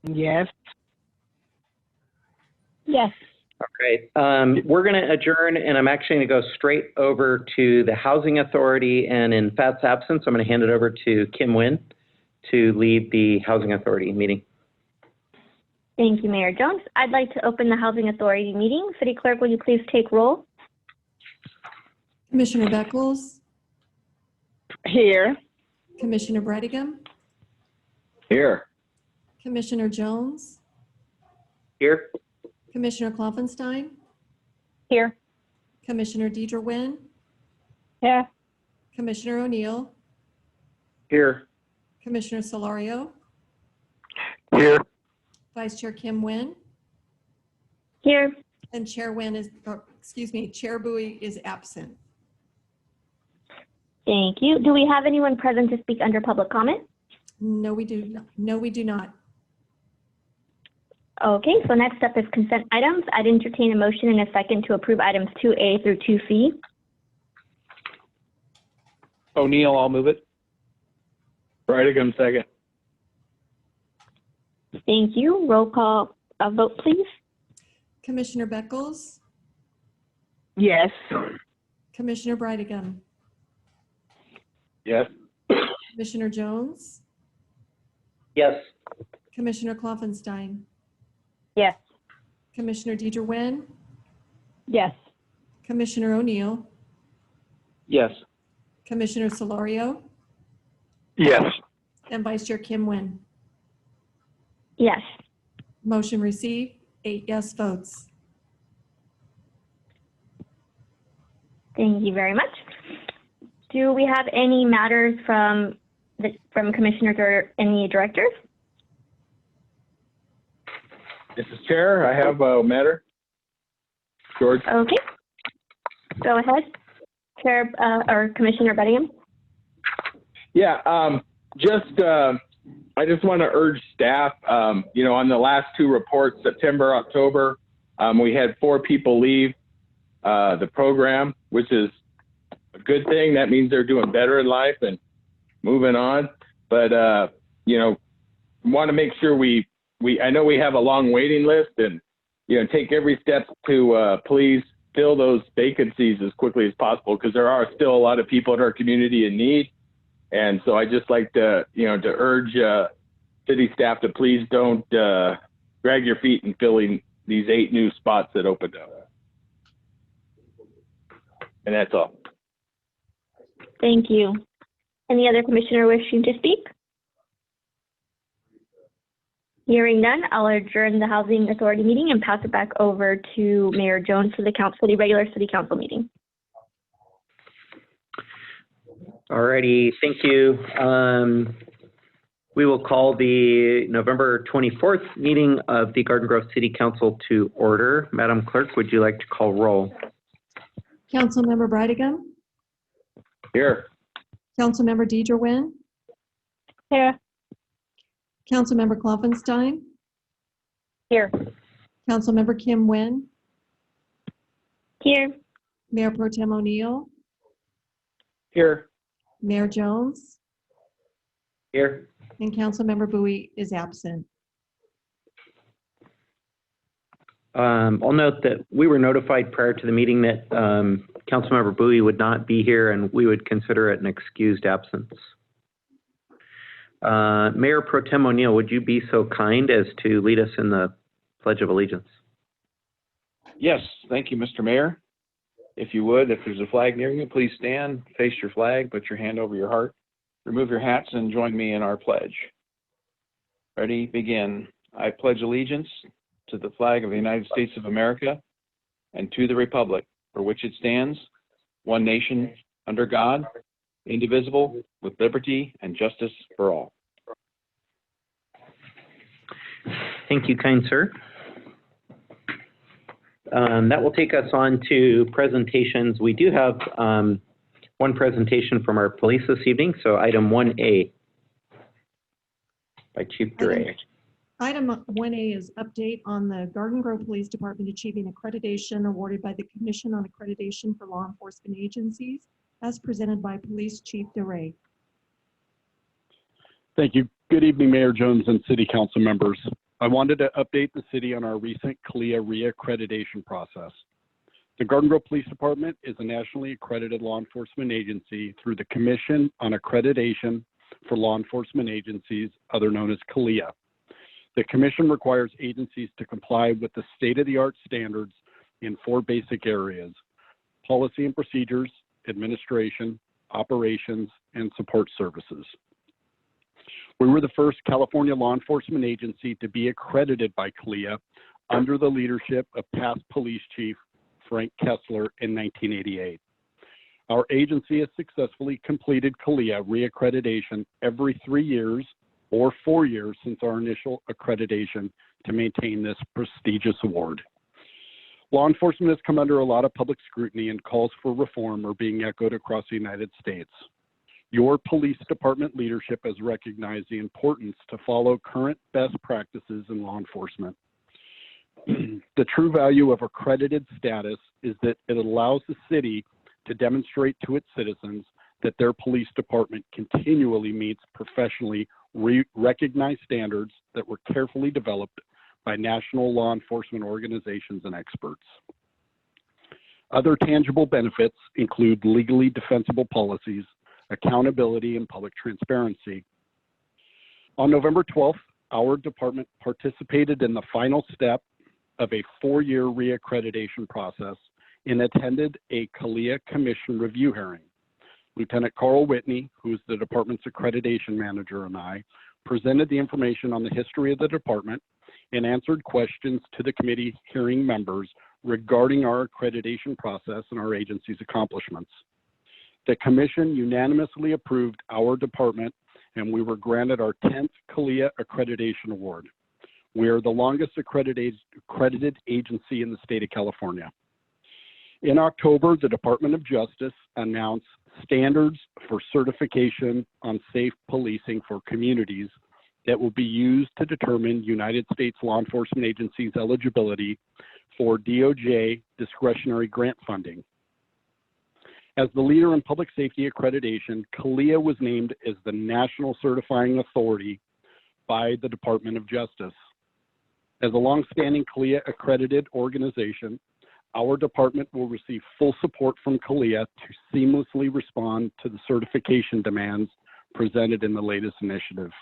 Yes. Yes. Okay, we're going to adjourn, and I'm actually going to go straight over to the Housing Authority, and in Fat's absence, I'm going to hand it over to Kim Nguyen to lead the Housing Authority meeting. Thank you, Mayor Jones. I'd like to open the Housing Authority meeting. City Clerk, will you please take roll? Commissioner Beckles? Here. Commissioner Breitigam? Here. Commissioner Jones? Here. Commissioner Klopfenstein? Here. Commissioner Deidre Nguyen? Here. Commissioner O'Neill? Here. Commissioner Solorio? Here. Vice Chair Kim Nguyen? Here. And Chair Nguyen is, Chair Bowie is absent. Thank you. Do we have anyone present to speak under public comment? No, we do not. No, we do not. Okay, so next up is consent items. I'd entertain a motion in a second to approve items 2A through 2C. O'Neill, I'll move it. Breitigam, second. Thank you. Roll call vote, please. Commissioner Beckles? Yes. Commissioner Breitigam? Yes. Commissioner Jones? Yes. Commissioner Klopfenstein? Yes. Commissioner Deidre Nguyen? Yes. Commissioner O'Neill? Yes. Commissioner Solorio? Yes. And Vice Chair Kim Nguyen? Yes. Motion received, 8 yes votes. Thank you very much. Do we have any matters from commissioners or any directors? Mrs. Chair, I have a matter. George. Okay. Go ahead, Chair or Commissioner Breitigam. Yeah, I just want to urge staff, on the last two reports, September, October, we had 4 people leave the program, which is a good thing. That means they're doing better in life and moving on. But, want to make sure I know we have a long waiting list and, take every step to please fill those vacancies as quickly as possible, because there are still a lot of people in our community in need. And so I just like to, to urge city staff to please don't drag your feet in filling these 8 new spots that opened up. And that's all. Thank you. Any other commissioner wishing to speak? Hearing none, I'll adjourn the Housing Authority meeting and pass it back over to Mayor Jones for the regular city council meeting. Alrighty, thank you. We will call the November 24th meeting of the Garden Grove City Council to order. Madam Clerk, would you like to call roll? Councilmember Breitigam? Here. Councilmember Deidre Nguyen? Here. Councilmember Klopfenstein? Here. Councilmember Kim Nguyen? Here. Mayor Pro Tem O'Neill? Here. Mayor Jones? Here. And Councilmember Bowie is absent. I'll note that we were notified prior to the meeting that Councilmember Bowie would not be here, and we would consider it an excused absence. Mayor Pro Tem O'Neill, would you be so kind as to lead us in the Pledge of Allegiance? Yes, thank you, Mr. Mayor. If you would, if there's a flag near you, please stand, face your flag, put your hand over your heart, remove your hats, and join me in our pledge. Ready, begin. I pledge allegiance to the flag of the United States of America and to the republic for which it stands, one nation, under God, indivisible, with liberty and justice for all. Thank you, kind sir. That will take us on to presentations. We do have one presentation from our police this evening, so item 1A by Chief DeRay. Item 1A is update on the Garden Grove Police Department achieving accreditation awarded by the Commission on Accreditation for Law Enforcement Agencies, as presented by Police Chief DeRay. Thank you. Good evening, Mayor Jones and City Council members. I wanted to update the city on our recent CALIA reaccreditation process. The Garden Grove Police Department is a nationally accredited law enforcement agency through the Commission on Accreditation for Law Enforcement Agencies, other known as CALIA. The Commission requires agencies to comply with the state-of-the-art standards in 4 basic areas: policy and procedures, administration, operations, and support services. We were the first California law enforcement agency to be accredited by CALIA under the leadership of past police chief Frank Kessler in 1988. Our agency has successfully completed CALIA reaccreditation every 3 years or 4 years since our initial accreditation to maintain this prestigious award. Law enforcement has come under a lot of public scrutiny, and calls for reform are being echoed across the United States. Your police department leadership has recognized the importance to follow current best practices in law enforcement. The true value of accredited status is that it allows the city to demonstrate to its citizens that their police department continually meets professionally recognized standards that were carefully developed by national law enforcement organizations and experts. Other tangible benefits include legally defensible policies, accountability, and public transparency. On November 12th, our department participated in the final step of a 4-year reaccreditation process and attended a CALIA Commission review hearing. Lieutenant Carl Whitney, who is the department's accreditation manager, and I presented the information on the history of the department and answered questions to the committee hearing members regarding our accreditation process and our agency's accomplishments. The commission unanimously approved our department, and we were granted our 10th CALIA accreditation award. We are the longest accredited agency in the state of California. In October, the Department of Justice announced standards for certification on safe policing for communities that will be used to determine United States law enforcement agencies' eligibility for DOJ discretionary grant funding. As the leader in public safety accreditation, CALIA was named as the national certifying authority by the Department of Justice. As a longstanding CALIA accredited organization, our department will receive full support from CALIA to seamlessly respond to the certification demands presented in the latest initiative.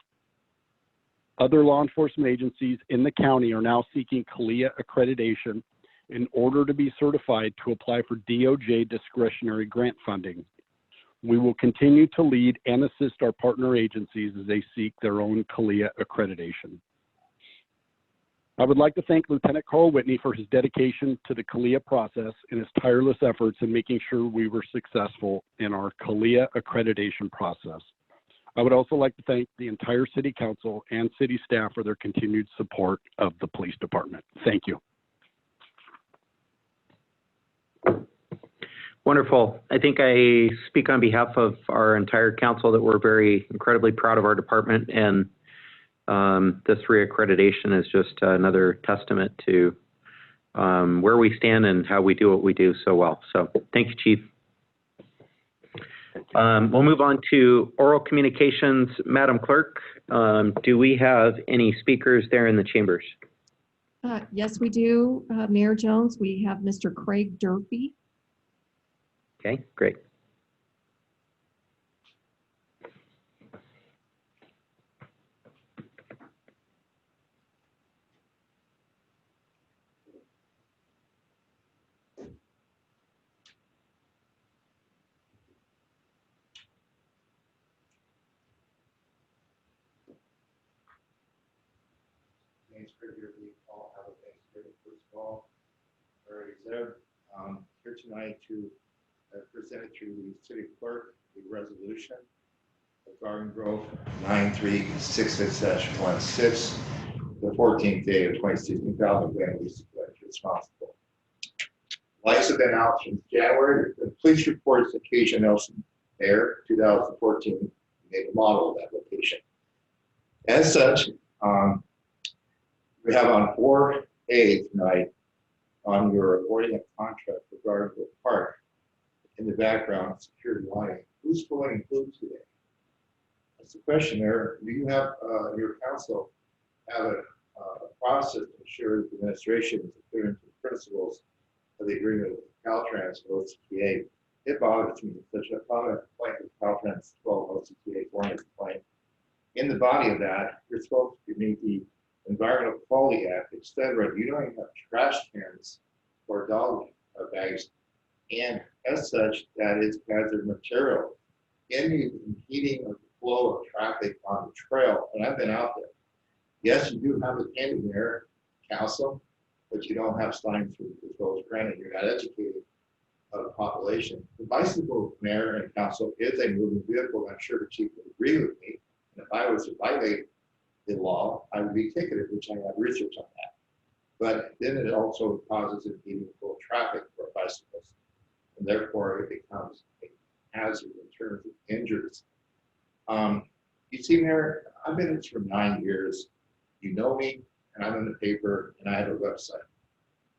Other law enforcement agencies in the county are now seeking CALIA accreditation in order to be certified to apply for DOJ discretionary grant funding. We will continue to lead and assist our partner agencies as they seek their own CALIA accreditation. I would like to thank Lieutenant Carl Whitney for his dedication to the CALIA process and his tireless efforts in making sure we were successful in our CALIA accreditation process. I would also like to thank the entire City Council and city staff for their continued support of the police department. Thank you. Wonderful. I think I speak on behalf of our entire council that we're very incredibly proud of our department, and this reaccreditation is just another testament to where we stand and how we do what we do so well. So thank you, Chief. We'll move on to oral communications. Madam Clerk, do we have any speakers there in the chambers? Yes, we do. Mayor Jones, we have Mr. Craig Durfee. Okay, great. Thanks for your call. Have a Thanksgiving. First of all, already said, here tonight to present to the city clerk the resolution of Garden Grove 9366-16, the 14th day of 2016, when we responsible. Lights have been out since January. The police report is Acacia Nelson Air 2014, made a model of that location. As such, we have on 4A tonight on your awarding a contract for Garden Grove Park. In the background, security lighting. Who's going blue today? That's the question there. Do you have your council have a a process to ensure that the administration is adhering to the principles of the agreement with Caltrans and OCTA. It bothers me such a common complaint with Caltrans 12 OCTA formula complaint. In the body of that, you're supposed to meet the Environmental Quality Act. Instead, you don't even have trash cans or dog bags, and as such, that is hazard material. Any impeding of the flow of traffic on the trail, and I've been out there. Yes, you do have a candy there, council, but you don't have signs for proposed granted. You're not educated of the population. The bicycle, mayor and council, is a moving vehicle. I'm sure the chief would agree with me. And if I was to violate the law, I would be ticketed, which I have research on that. But then it also causes impeding flow of traffic for bicyclists, and therefore it becomes a hazard in terms of injuries. You see, Mayor, I've been in this for 9 years. You know me, and I'm in the paper, and I have a website.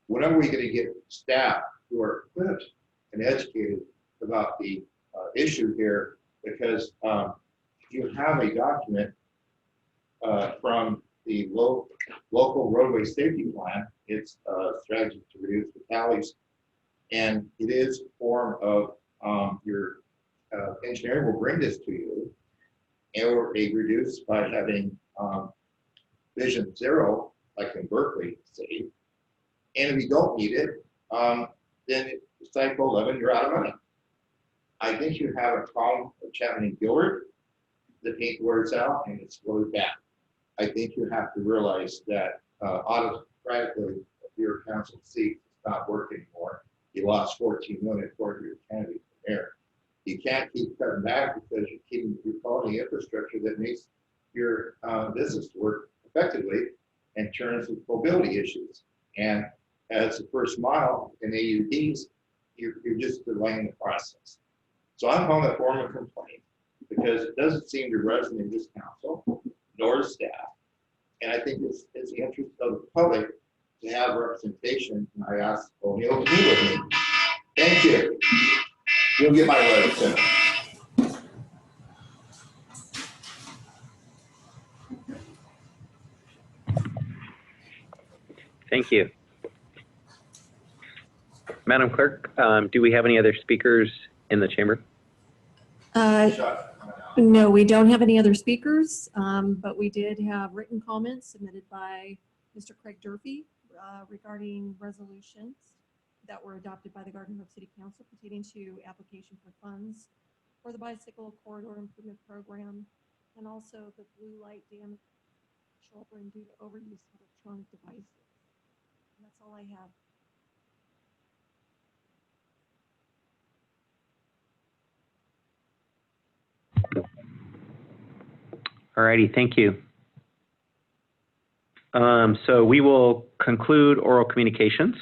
When are we going to get staff who are equipped and educated about the issue here? Because you have a document from the local roadway safety plan. It's a strategy to reduce fatalities, and it is a form of your engineering will bring this to you, or a reduced by having vision zero, like in Berkeley, say. And if you don't need it, then cycle 11, you're out of money. I think you have a problem with Chapman and Gilbert. The paint wears out and it's really bad. I think you have to realize that autocratically, your council seat is not working anymore. You lost 14 million for your candidate for mayor. You can't keep cutting back because you're keeping recalling infrastructure that makes your business work effectively in terms of mobility issues. And as the first mile in AUDs, you're just delaying the process. So I'm calling a form of complaint because it doesn't seem to resonate with this council nor staff. And I think it's the interest of the public to have representation. And I asked O'Neill to meet with me. Thank you. You'll get my letter soon. Thank you. Madam Clerk, do we have any other speakers in the chamber? No, we don't have any other speakers, but we did have written comments submitted by Mr. Craig Durfee regarding resolutions that were adopted by the Garden Grove City Council pertaining to application for funds for the bicycle corridor improvement program, and also the blue light damage children due to overuse of electronic devices. And that's all I have. All righty, thank you. So we will conclude oral communications.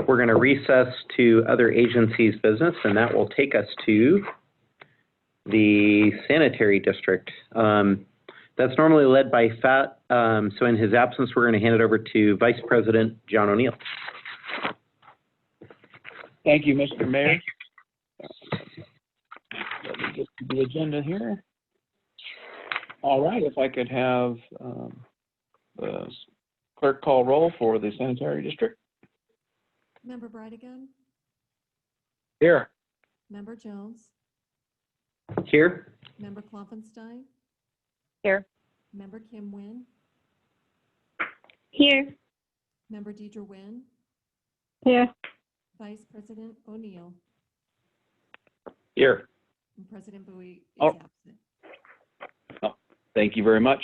We're going to recess to other agencies' business, and that will take us to the Sanitary District. That's normally led by Fat. So in his absence, we're going to hand it over to Vice President John O'Neill. Thank you, Mr. Mayor. Let me get to the agenda here. All right, if I could have the clerk call roll for the Sanitary District. Member Bridegan, Here. Member Jones, Here. Member Klopfenstein, Here. Member Kim Wynn, Here. Member Deidre Wynn, Here. Vice President O'Neill, Here. and President Bowie is Oh. absent. Thank you very much.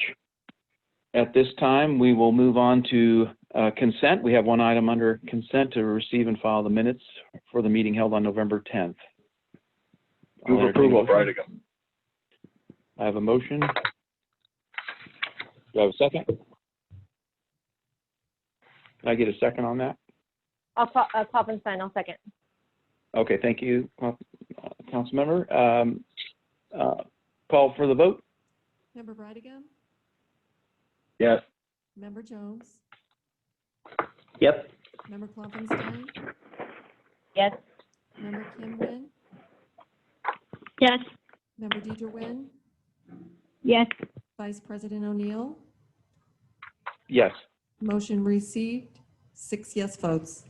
At this time, we will move on to consent. We have one item under consent to receive and file the minutes for the meeting held on November 10th. Move approval of Bridegan. I have a motion. Do I have a second? Can I get a second on that? Klopfenstein, I'll second. Okay, thank you, council member. Call for the vote. Member Bridegan, Yes. Member Jones, Yep. Member Klopfenstein, Yes. Member Kim Wynn, Yes. Member Deidre Wynn, Yes. Vice President O'Neill, Yes. Motion received, 6 yes votes.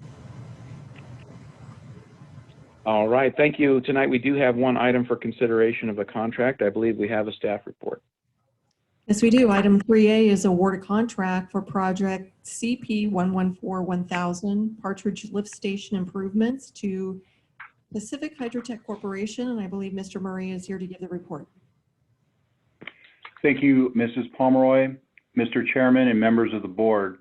All right, thank you. Tonight, we do have one item for consideration of a contract. I believe we have a staff report. Yes, we do. Item 3A is award a contract for project CP 114-1000 Partridge Lift Station Improvements to Pacific Hydrotech Corporation, and I believe Mr. Murray is here to give the report. Thank you, Mrs. Pomeroy, Mr. Chairman, and members of the board.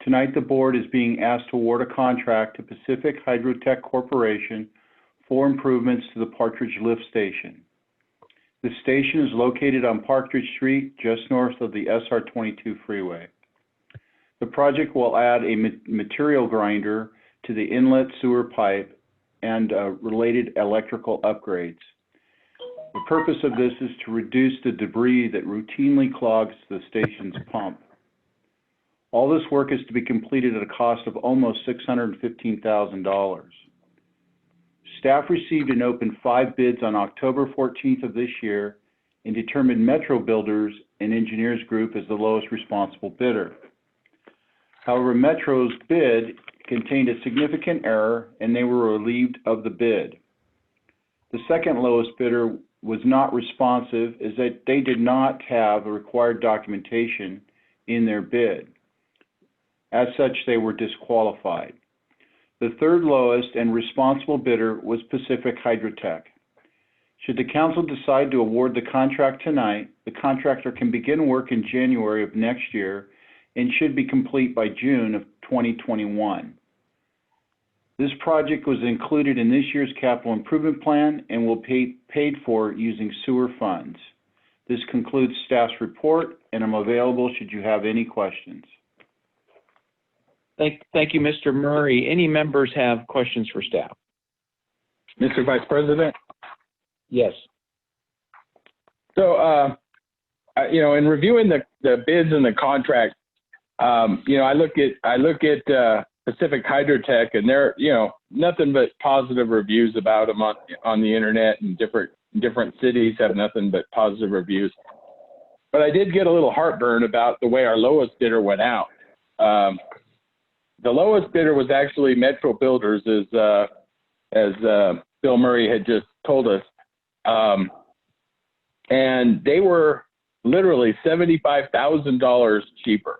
Tonight, the board is being asked to award a contract to Pacific Hydrotech Corporation for improvements to the Partridge Lift Station. The station is located on Partridge Street, just north of the SR22 freeway. The project will add a material grinder to the inlet sewer pipe and related electrical upgrades. The purpose of this is to reduce the debris that routinely clogs the station's pump. All this work is to be completed at a cost of almost $615,000. Staff received and opened 5 bids on October 14th of this year and determined Metro Builders and Engineers Group as the lowest responsible bidder. However, Metro's bid contained a significant error and they were relieved of the bid. The second lowest bidder was not responsive as that they did not have the required documentation in their bid. As such, they were disqualified. The third lowest and responsible bidder was Pacific Hydrotech. Should the council decide to award the contract tonight, the contractor can begin work in January of next year and should be complete by June of 2021. This project was included in this year's capital improvement plan and will be paid for using sewer funds. This concludes staff's report, and I'm available should you have any questions. Thank you, Mr. Murray. Any members have questions for staff? Mr. Vice President? Yes. So, in reviewing the bids and the contract, I look at Pacific Hydrotech, and they're, nothing but positive reviews about them on the internet, and different cities have nothing but positive reviews. But I did get a little heartburn about the way our lowest bidder went out. The lowest bidder was actually Metro Builders, as Bill Murray had just told us. And they were literally $75,000 cheaper.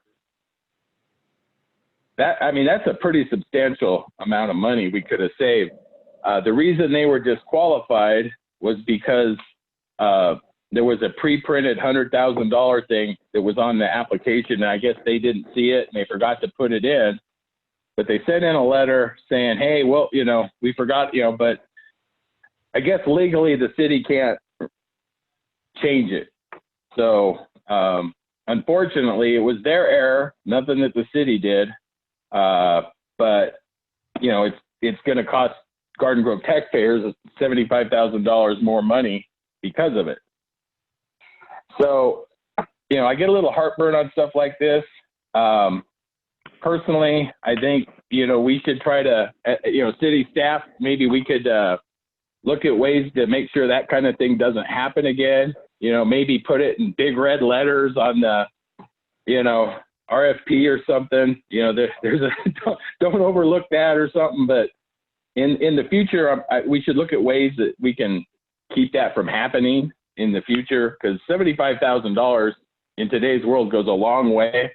That's a pretty substantial amount of money we could have saved. The reason they were disqualified was because there was a pre-printed $100,000 thing that was on the application, and I guess they didn't see it and they forgot to put it in. But they sent in a letter saying, hey, well, we forgot, but I guess legally the city can't change it. So unfortunately, it was their error, nothing that the city did. But it's going to cost Garden Grove taxpayers $75,000 more money because of it. So, I get a little heartburn on stuff like this. Personally, I think, we should try to, city staff, maybe we could look at ways to make sure that kind of thing doesn't happen again. Maybe put it in big red letters on the, RFP or something. There's don't overlook that or something. But in the future, we should look at ways that we can keep that from happening in the future, because $75,000 in today's world goes a long way.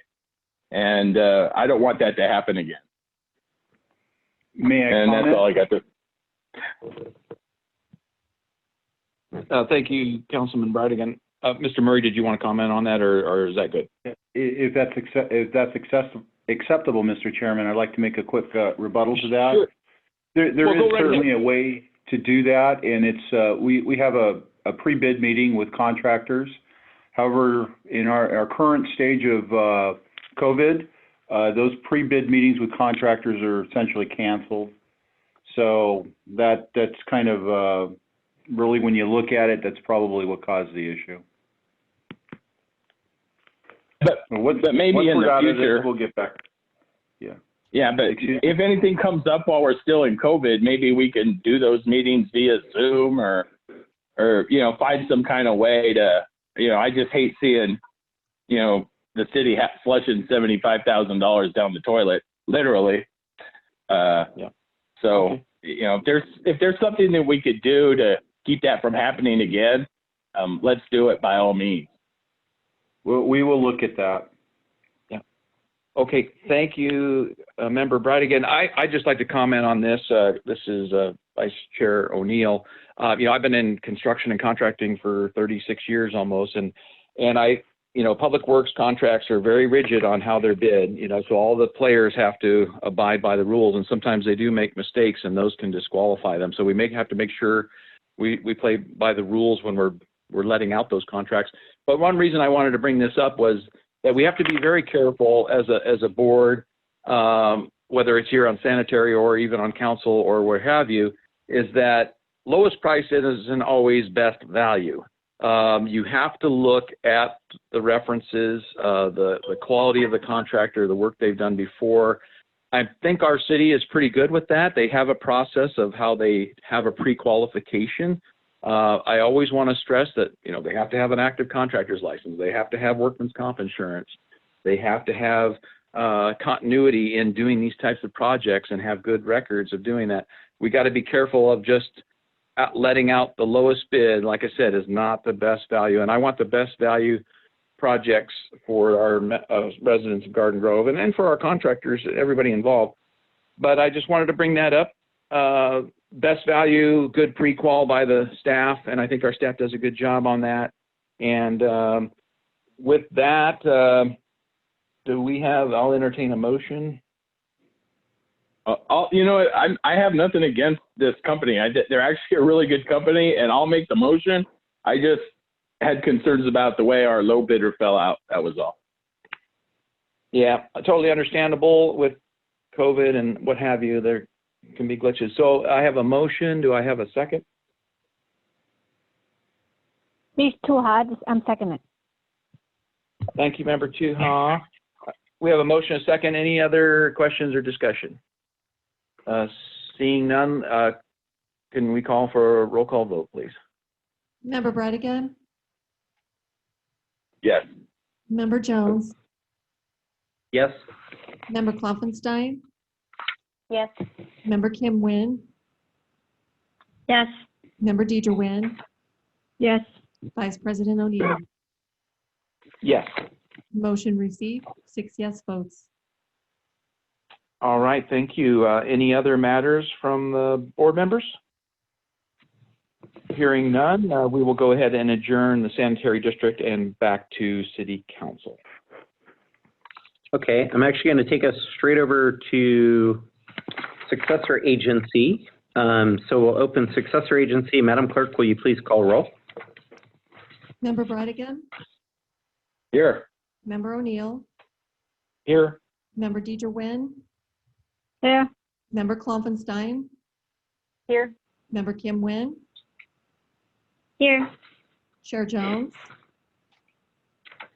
And I don't want that to happen again. May I and comment? That's all I got to. Thank you, Councilman Brightigan. Mr. Murray, did you want to comment on that, or is that good? If that's acceptable, Mr. Chairman, I'd like to make a quick rebuttal to that. Sure. There Well, is certainly a way to do that, and it's we have a pre-bid meeting with contractors. However, in our current stage of COVID, those pre-bid meetings with contractors are essentially canceled. So that's kind of really, when you look at it, that's probably what caused the issue. But maybe in the future, we'll get back. Yeah. Yeah, but if anything comes up while we're still in COVID, maybe we can do those meetings via Zoom or find some kind of way to, I just hate seeing, the city flushing $75,000 down the toilet, literally. Yeah. So, Okay. you know, if there's something that we could do to keep that from happening again, let's do it by all means. We will look at that. Okay, thank you, Member Bright. I'd just like to comment on this. This is Vice Chair O'Neill. You know, I've been in construction and contracting for 36 years almost, and you know, public works contracts are very rigid on how they're bid, you know, so all the players have to abide by the rules, and sometimes they do make mistakes, and those can disqualify them. So we have to make sure we play by the rules when we're letting out those contracts. But one reason I wanted to bring this up was that we have to be very careful as a board, whether it's here on sanitary or even on council or where have you, is that lowest price isn't always best value. You have to look at the references, the quality of the contractor, the work they've done before. I think our city is pretty good with that. They have a process of how they have a pre-qualification. I always want to stress that, you know, they have to have an active contractor's license. They have to have workman's comp insurance. They have to have continuity in doing these types of projects and have good records of doing that. We got to be careful of just letting out the lowest bid, like I said, is not the best value. And I want the best value projects for our residents of Garden Grove and for our contractors, everybody involved. But I just wanted to bring that up. Best value, good pre-qual by the staff, and I think our staff does a good job on that. And with that, I'll entertain a motion. You know, I have nothing against this company. They're actually a really good company, and I'll make the motion. I just had concerns about the way our low bidder fell out. That was all. Yeah, totally understandable with COVID and what have you. There can be glitches. So I have a motion. Do I have a second? Ms. Tuhad, I'm seconding. Thank you, Member Tuha. We have a motion, a second. Any other questions or discussion? Seeing none, can we call for a roll call vote, please? Member Bright. Yes. Member Jones. Yes. Member Klopfenstein. Yes. Member Kim Nguyen. Yes. Member Deidre Nguyen. Yes. Vice President O'Neill. Yes. Motion received, 6 yes votes. All right, thank you. Any other matters from the board members? Hearing none, we will go ahead and adjourn the Sanitary District and back to City Council. Okay, I'm actually going to take us straight over to Successor Agency. So we'll open Successor Agency. Madam Clerk, will you please call roll? Member Bright. Here. Member O'Neill. Here. Member Deidre Nguyen. Here. Member Klopfenstein. Here. Member Kim Nguyen. Here. Chair Jones.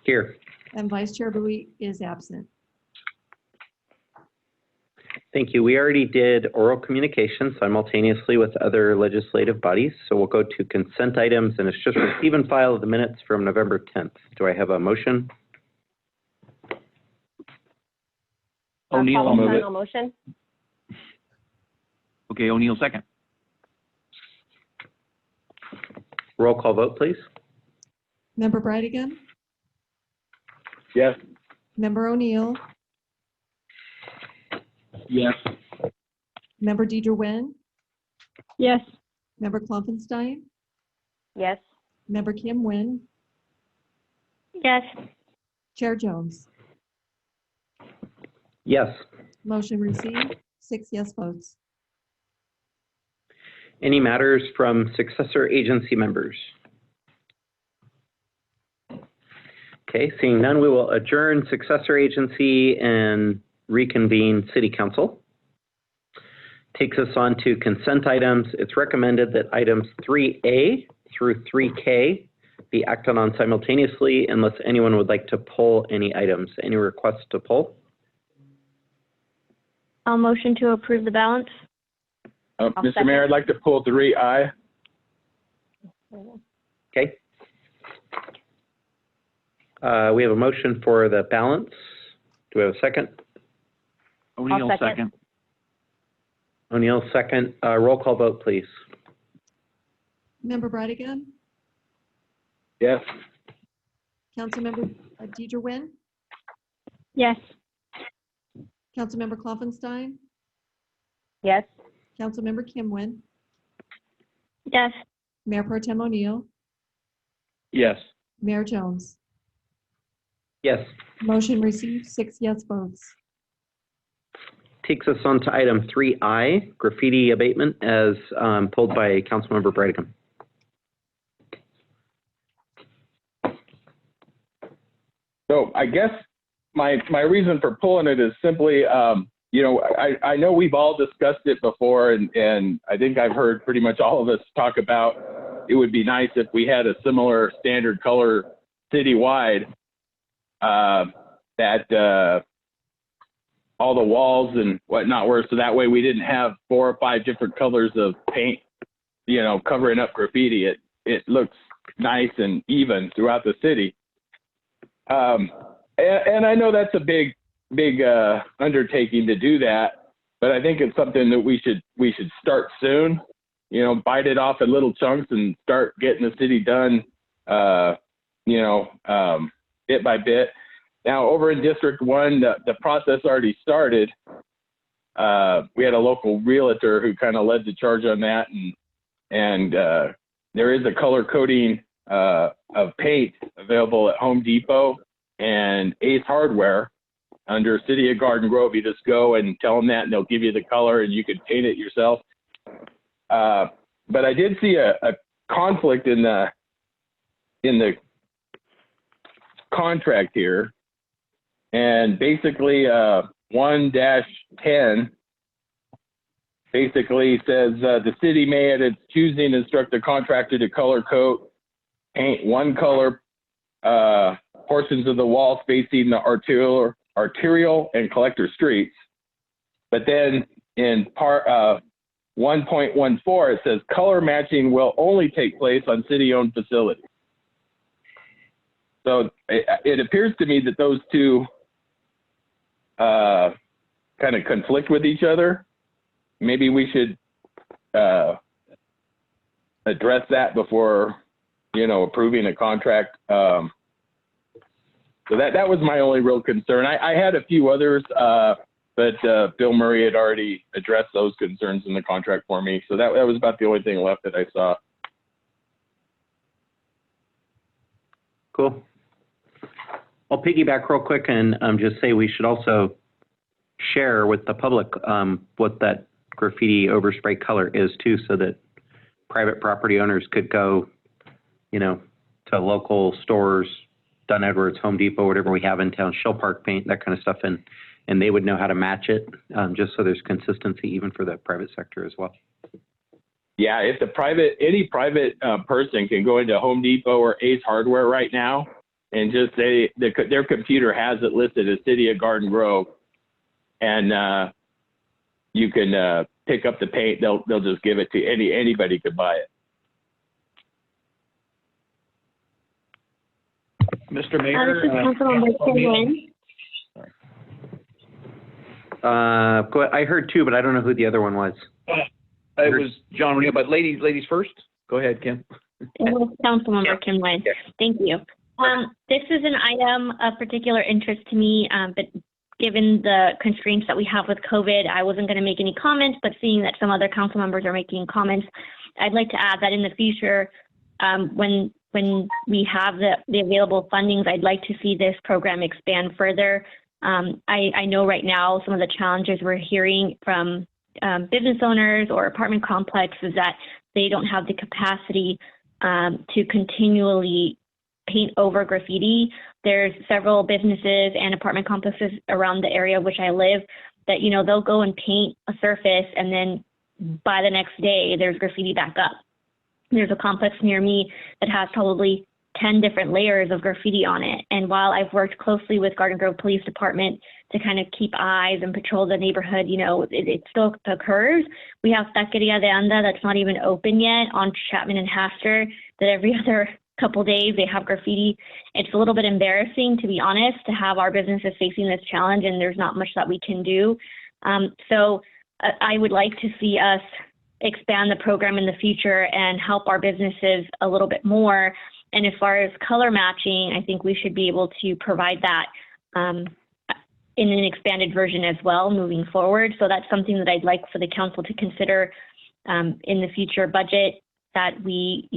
Here. And Vice Chair Bowie is absent. Thank you. We already did oral communication simultaneously with other legislative bodies. So we'll go to consent items, and it's just receive and file the minutes from November 10th. Do I have a motion? O'Neill will move it. Final motion. Okay, O'Neill second. Roll call vote, please. Member Bright. Yes. Member O'Neill. Yes. Member Deidre Nguyen. Yes. Member Klopfenstein. Yes. Member Kim Nguyen. Yes. Chair Jones. Yes. Motion received, 6 yes votes. Any matters from successor agency members? Okay, seeing none, we will adjourn successor agency and reconvene City Council. Takes us on to consent items. It's recommended that items 3A through 3K be acted on simultaneously unless anyone would like to pull any items. Any requests to pull? I'll motion to approve the balance. Mr. Mayor, I'd like to pull 3I. Okay. We have a motion for the balance. Do we have a second? O'Neill, second. O'Neill, second. Roll call vote, please. Member Bridegan, Yes. Councilmember Deidre Nguyen, Yes. Councilmember Kloffenstein, Yes. Councilmember Kim Nguyen, Yes. Mayor Pro Tem O'Neill, Yes. Mayor Jones. Yes. Motion received, 6 yes votes. Takes us on to item 3I, graffiti abatement, as pulled by Councilmember Bridegan. So I guess my reason for pulling it is simply, you know, I know we've all discussed it before, and I think I've heard pretty much all of us talk about it would be nice if we had a similar standard color citywide, that all the walls and whatnot were, so that way we didn't have 4 or 5 different colors of paint, you know, covering up graffiti. It looks nice and even throughout the city. And I know that's a big undertaking to do that, but I think it's something that we should start soon. You know, bite it off in little chunks and start getting the city done, you know, bit by bit. Now, over in District 1, the process already started. We had a local realtor who kind of led the charge on that, and there is a color coding of paint available at Home Depot and Ace Hardware under City of Garden Grove. You just go and tell them that, and they'll give you the color, and you can paint it yourself. But I did see a conflict in the contract here, and basically 1-10 basically says the city may at its choosing instruct the contractor to color coat paint one color portions of the walls facing the arterial and collector streets. But then in part 1.14, it says color matching will only take place on city-owned facilities. So it appears to me that those two kind of conflict with each other. Maybe we should address that before, you know, approving a contract. So that was my only real concern. I had a few others, but Bill Murray had already addressed those concerns in the contract for me. So that was about the only thing left that I saw. Cool. I'll piggyback real quick and just say we should also share with the public what that graffiti overspray color is too, so that private property owners could go, you know, to local stores, Dunn Edwards, Home Depot, whatever we have in town, Shell Park paint, that kind of stuff, and they would know how to match it, just so there's consistency even for the private sector as well. Yeah, if any private person can go into Home Depot or Ace Hardware right now and just say their computer has it listed as City of Garden Grove, and you can pick up the paint, they'll just give it to anybody could buy it. Mr. Mayor. This is Councilmember Kim Nguyen. Go ahead. I heard two, but I don't know who the other one was. It was John O'Neill, but ladies first. Go ahead, Kim. It was Councilmember Kim Nguyen. Thank you. This is an item of particular interest to me, but given the constraints that we have with COVID, I wasn't going to make any comments, but seeing that some other council members are making comments, I'd like to add that in the future, when we have the available fundings, I'd like to see this program expand further. I know right now some of the challenges we're hearing from business owners or apartment complexes that they don't have the capacity to continually paint over graffiti. There's several businesses and apartment complexes around the area which I live that, you know, they'll go and paint a surface and then by the next day there's graffiti back up. There's a complex near me that has probably 10 different layers of graffiti on it. And while I've worked closely with Garden Grove Police Department to kind of keep eyes and patrol the neighborhood, you know, it still occurs. We have Taqueria de Anda that's not even open yet on Chapman and Haster that every other couple days they have graffiti. It's a little bit embarrassing, to be honest, to have our businesses facing this challenge and there's not much that we can do. So I would like to see us expand the program in the future and help our businesses a little bit more. And as far as color matching, I think we should be able to provide that in an expanded version as well moving forward. So that's something that I'd like for the council to consider in the future budget, that we,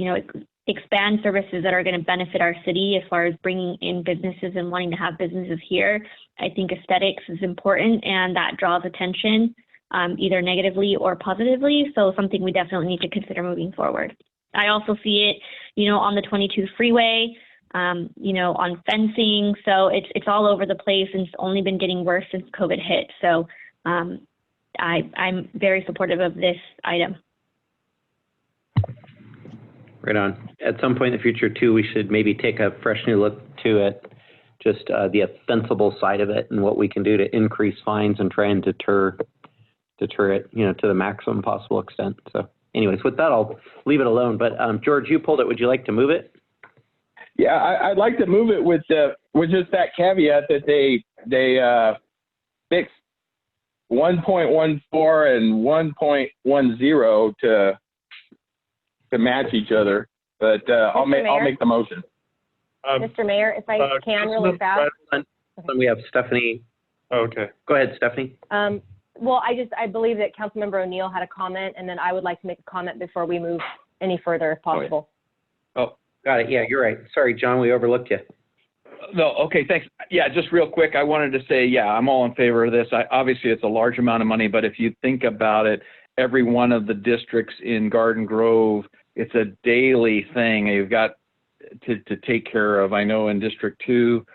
expand services that are going to benefit our city as far as bringing in businesses and wanting to have businesses here. I think aesthetics is important and that draws attention either negatively or positively. So something we definitely need to consider moving forward. I also see it, on the 22 freeway, on fencing. So it's all over the place and it's only been getting worse since COVID hit. So I'm very supportive of this item. Right on. At some point in the future, too, we should maybe take a fresh new look to it, just the offensible side of it and what we can do to increase fines and try and deter it, to the maximum possible extent. So anyways, with that, I'll leave it alone. But George, you pulled it. Would you like to move it? Yeah, I'd like to move it with just that caveat that they fixed 1.14 and 1.10 to match each other, but I'll make the motion. Mr. Mayor, if I can really fast. We have Stephanie. Okay. Go ahead, Stephanie. Well, I believe that Councilmember O'Neill had a comment, and then I would like to make a comment before we move any further, if possible. Oh, got it. Yeah, you're right. Sorry, John, we overlooked you. No, okay, thanks. Yeah, just real quick, I wanted to say, yeah, I'm all in favor of this. Obviously, it's a large amount of money, but if you think about it, every one of the districts in Garden Grove, it's a daily thing you've got to take care of. I know in District 2,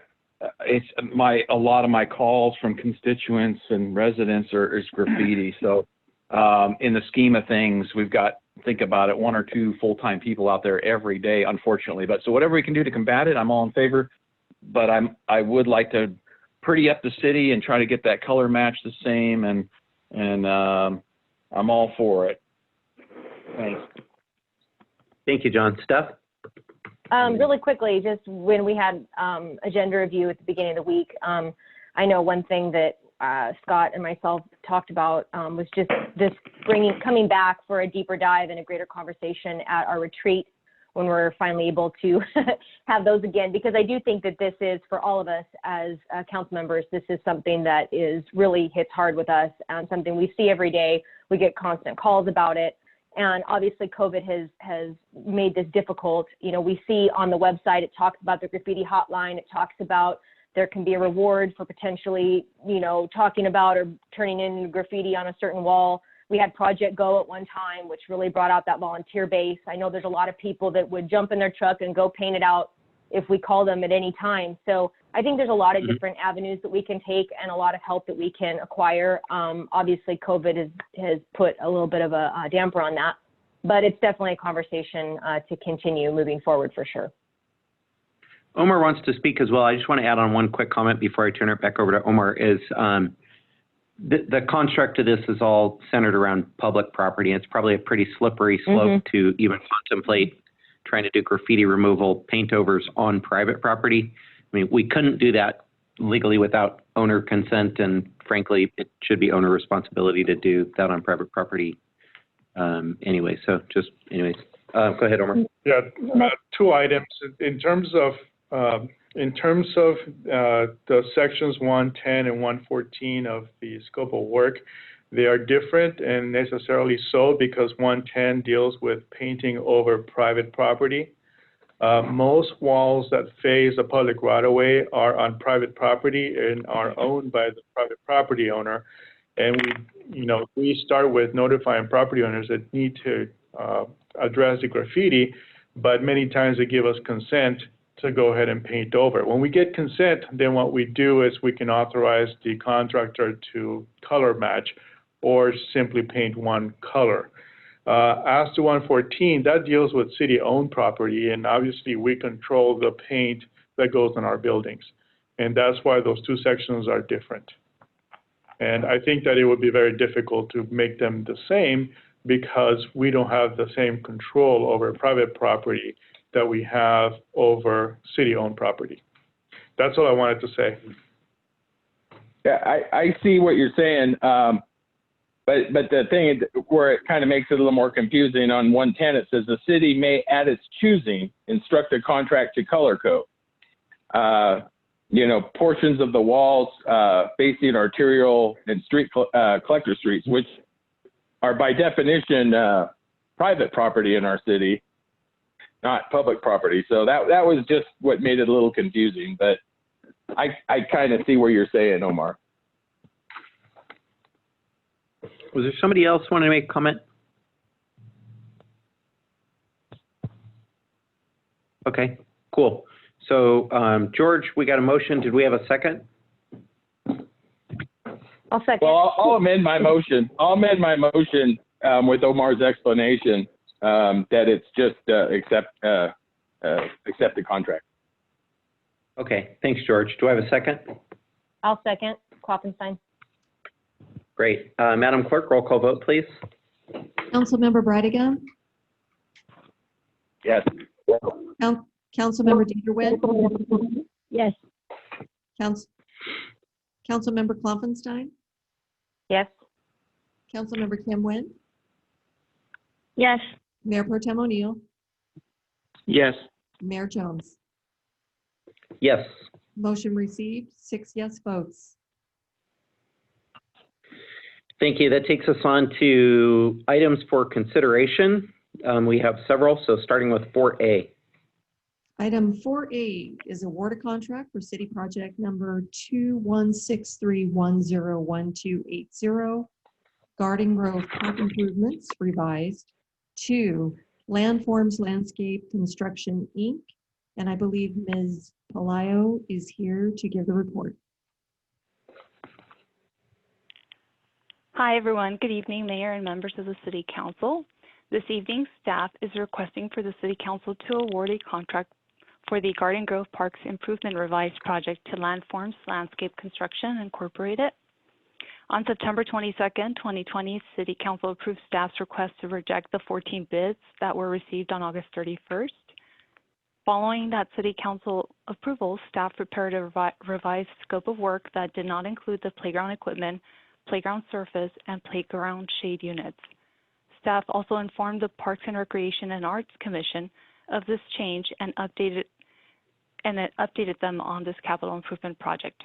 a lot of my calls from constituents and residents is graffiti. So in the scheme of things, we've got, think about it, 1 or 2 full-time people out there every day, unfortunately. But so whatever we can do to combat it, I'm all in favor. But I would like to pretty up the city and try to get that color match the same, and I'm all for it. Thanks. Thank you, John. Steph? Really quickly, just when we had agenda review at the beginning of the week, I know one thing that Scott and myself talked about was just this coming back for a deeper dive and a greater conversation at our retreat when we're finally able to have those again, because I do think that this is, for all of us as council members, this is something that is really hits hard with us and something we see every day. We get constant calls about it. And obviously COVID has made this difficult. We see on the website, it talks about the graffiti hotline. It talks about there can be a reward for potentially, talking about or turning in graffiti on a certain wall. We had Project Go at one time, which really brought out that volunteer base. I know there's a lot of people that would jump in their truck and go paint it out if we call them at any time. So I think there's a lot of different avenues that we can take and a lot of help that we can acquire. Obviously, COVID has put a little bit of a damper on that, but it's definitely a conversation to continue moving forward for sure. Omar wants to speak as well. I just want to add on one quick comment before I turn it back over to Omar is the construct of this is all centered around public property. And it's probably a pretty slippery slope to even contemplate trying to do graffiti removal, paint overs on private property. I mean, we couldn't do that legally without owner consent, and frankly, it should be owner responsibility to do that on private property anyway. So just anyways, go ahead, Omar. Yeah, 2 items. In terms of the sections 110 and 114 of the scope of work, they are different, and necessarily so, because 110 deals with painting over private property. Most walls that face a public right-of-way are on private property and are owned by the private property owner. And we start with notifying property owners that need to address the graffiti, but many times they give us consent to go ahead and paint over. When we get consent, then what we do is we can authorize the contractor to color match or simply paint one color. As to 114, that deals with city-owned property, and obviously we control the paint that goes on our buildings. And that's why those 2 sections are different. And I think that it would be very difficult to make them the same because we don't have the same control over private property that we have over city-owned property. That's all I wanted to say. Yeah, I see what you're saying, but the thing is where it kind of makes it a little more confusing on 110, it says the city may, at its choosing, instruct a contract to color code. Portions of the walls facing arterial and street collector streets, which are by definition private property in our city, not public property. So that was just what made it a little confusing, but I kind of see what you're saying, Omar. Was there somebody else want to make a comment? Okay, cool. So, George, we got a motion. Did we have a second? I'll second. Well, I'll amend my motion. With Omar's explanation that it's just accept the contract. Okay, thanks, George. Do I have a second? I'll second. Klopfenstein. Great. Madam Clerk, roll call vote, please. Councilmember Brightigan, Yes. Councilmember Dieterwit, Yes. Councilmember Klopfenstein, Yes. Councilmember Kim Nguyen, Yes. Mayor Pro Tem O'Neill, Yes. Mayor Jones. Yes. Motion received, 6 yes votes. Thank you. That takes us on to items for consideration. We have several, so starting with 4A. Item 4A is award a contract for city project number 2163101280, Garden Grove Park Improvements Revised, to Landforms Landscape Construction, Inc. And I believe Ms. Palaio is here to give the report. Hi, everyone. Good evening, Mayor and members of the City Council. This evening, staff is requesting for the City Council to award a contract for the Garden Grove Parks Improvement Revised project to Landforms Landscape Construction, Incorporated. On September 22nd, 2020, City Council approved staff's request to reject the 14 bids that were received on August 31st. Following that City Council approval, staff prepared a revised scope of work that did not include the playground equipment, playground surface, and playground shade units. Staff also informed the Parks and Recreation and Arts Commission of this change and updated them on this capital improvement project.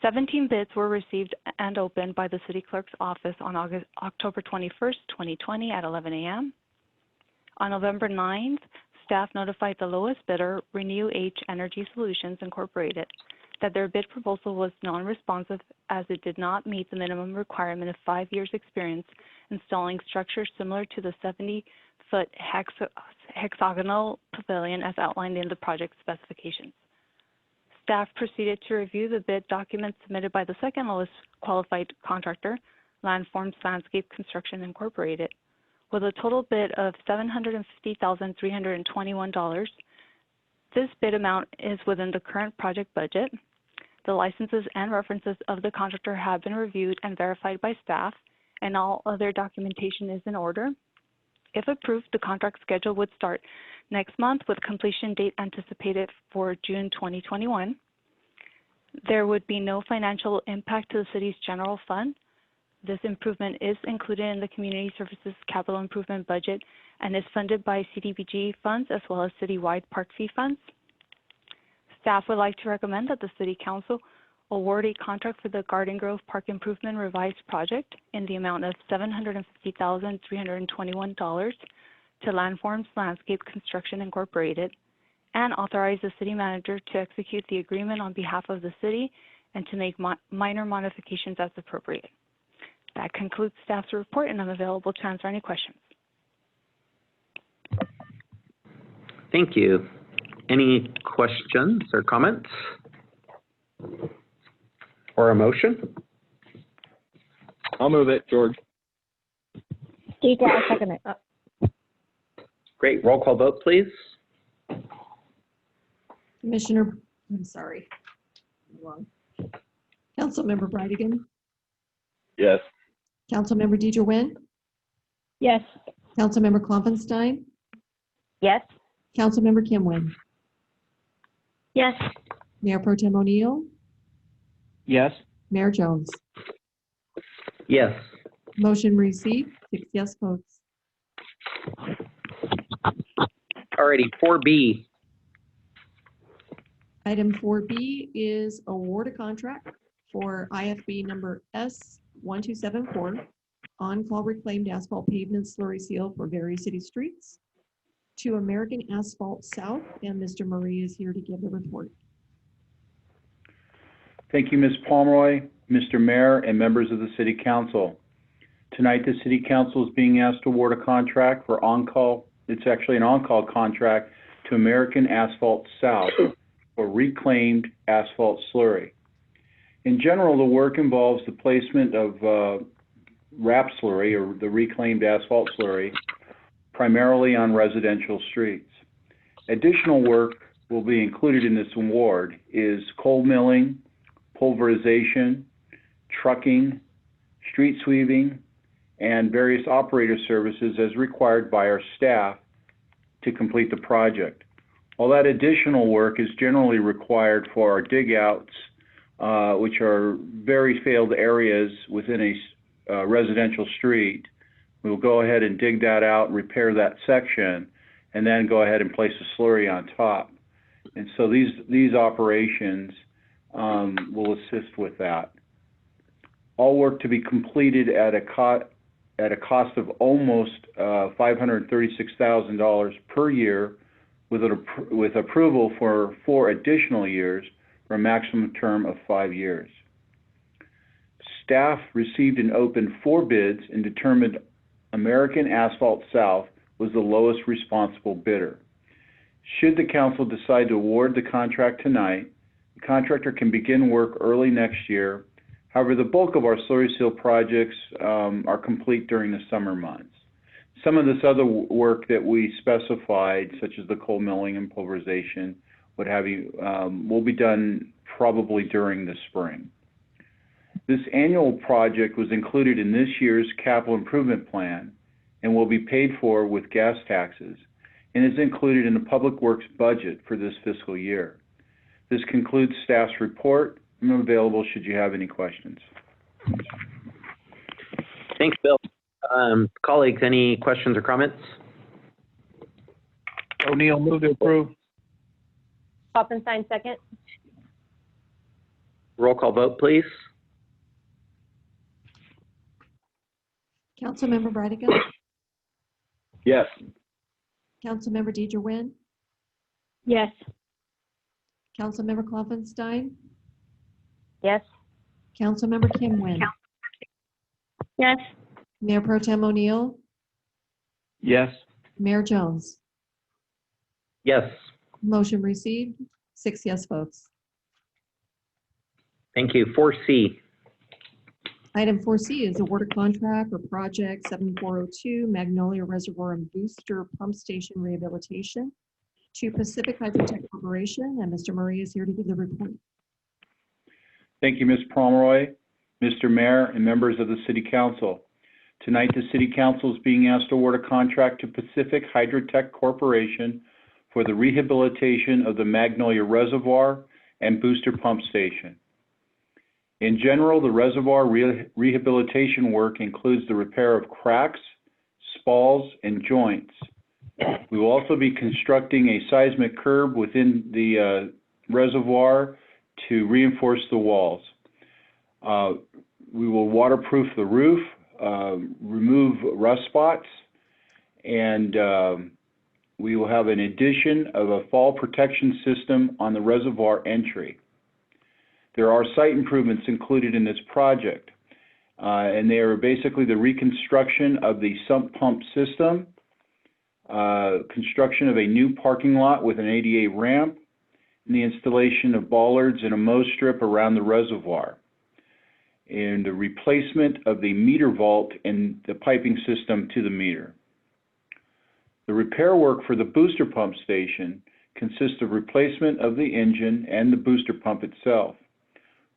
17 bids were received and opened by the City Clerk's office on October 21st, 2020 at 11 a.m. On November 9th, staff notified the lowest bidder, Renew H Energy Solutions, Incorporated, that their bid proposal was non-responsive as it did not meet the minimum requirement of 5 years experience installing structures similar to the 70-foot hexagonal pavilion as outlined in the project specifications. Staff proceeded to review the bid documents submitted by the second lowest qualified contractor, Landforms Landscape Construction, Incorporated. With a total bid of $750,321, this bid amount is within the current project budget. The licenses and references of the contractor have been reviewed and verified by staff, and all other documentation is in order. If approved, the contract schedule would start next month with completion date anticipated for June 2021. There would be no financial impact to the city's general fund. This improvement is included in the Community Services Capital Improvement Budget and is funded by CDBG funds as well as citywide park fee funds. Staff would like to recommend that the City Council award a contract for the Garden Grove Park Improvement Revised project in the amount of $750,321 to Landforms Landscape Construction, Incorporated, and authorize the city manager to execute the agreement on behalf of the city and to make minor modifications as appropriate. That concludes staff's report, and I'm available to answer any questions. Thank you. Any questions or comments? Or a motion? I'll move it, George. Deidre, I'll second it. Great. Roll call vote, please. Councilmember Brightigan, Yes. Councilmember Dieterwit, Yes. Councilmember Klopfenstein, Yes. Councilmember Kim Nguyen, Yes. Mayor Pro Tem O'Neill, Yes. Mayor Jones. Yes. Motion received, 6 yes votes. Alrighty, 4B. Item 4B is award a contract for IFB number S1274, on-call reclaimed asphalt pavement slurry seal for various city streets to American Asphalt South, and Mr. Murray is here to give the report. Thank you, Ms. Pomeroy, Mr. Mayor, and members of the City Council. Tonight, the City Council is being asked to award a contract for on-call. It's actually an on-call contract to American Asphalt South for reclaimed asphalt slurry. In general, the work involves the placement of RAP slurry, or the reclaimed asphalt slurry, primarily on residential streets. Additional work will be included in this award is coal milling, pulverization, trucking, street sweeping, and various operator services as required by our staff to complete the project. All that additional work is generally required for our dig outs, which are very failed areas within a residential street. We'll go ahead and dig that out, repair that section, and then go ahead and place a slurry on top. And so these operations will assist with that. All work to be completed at a cost of almost $536,000 per year, with approval for 4 additional years for a maximum term of 5 years. Staff received and opened 4 bids and determined American Asphalt South was the lowest responsible bidder. Should the council decide to award the contract tonight, the contractor can begin work early next year. However, the bulk of our slurry seal projects are complete during the summer months. Some of this other work that we specified, such as the coal milling and pulverization, what have you, will be done probably during the spring. This annual project was included in this year's capital improvement plan and will be paid for with gas taxes, and is included in the Public Works budget for this fiscal year. This concludes staff's report. I'm available should you have any questions. Thanks, Bill. Colleagues, any questions or comments? O'Neill, move to approve. Klopfenstein, second. Roll call vote, please. Councilmember Breidica, Yes. Councilmember Deidre Nguyen, Yes. Councilmember Klopfenstein, Yes. Councilmember Kim Nguyen, Yes. Mayor Pro Tem O'Neill, Yes. Mayor Jones. Yes. Motion received, 6 yes votes. Thank you. 4C. Item 4C is award a contract for project 7402 Magnolia Reservoir and Booster Pump Station Rehabilitation to Pacific Hydrotech Corporation, and Mr. Murray is here to give the report. Thank you, Ms. Pomeroy, Mr. Mayor, and members of the City Council. Tonight, the City Council is being asked to award a contract to Pacific Hydrotech Corporation for the rehabilitation of the Magnolia Reservoir and Booster Pump Station. In general, the reservoir rehabilitation work includes the repair of cracks, spalls, and joints. We will also be constructing a seismic curb within the reservoir to reinforce the walls. We will waterproof the roof, remove rust spots, and we will have an addition of a fall protection system on the reservoir entry. There are site improvements included in this project, and they are basically the reconstruction of the sump pump system, construction of a new parking lot with an ADA ramp, and the installation of bollards and a mow strip around the reservoir, and the replacement of the meter vault and the piping system to the meter. The repair work for the booster pump station consists of replacement of the engine and the booster pump itself,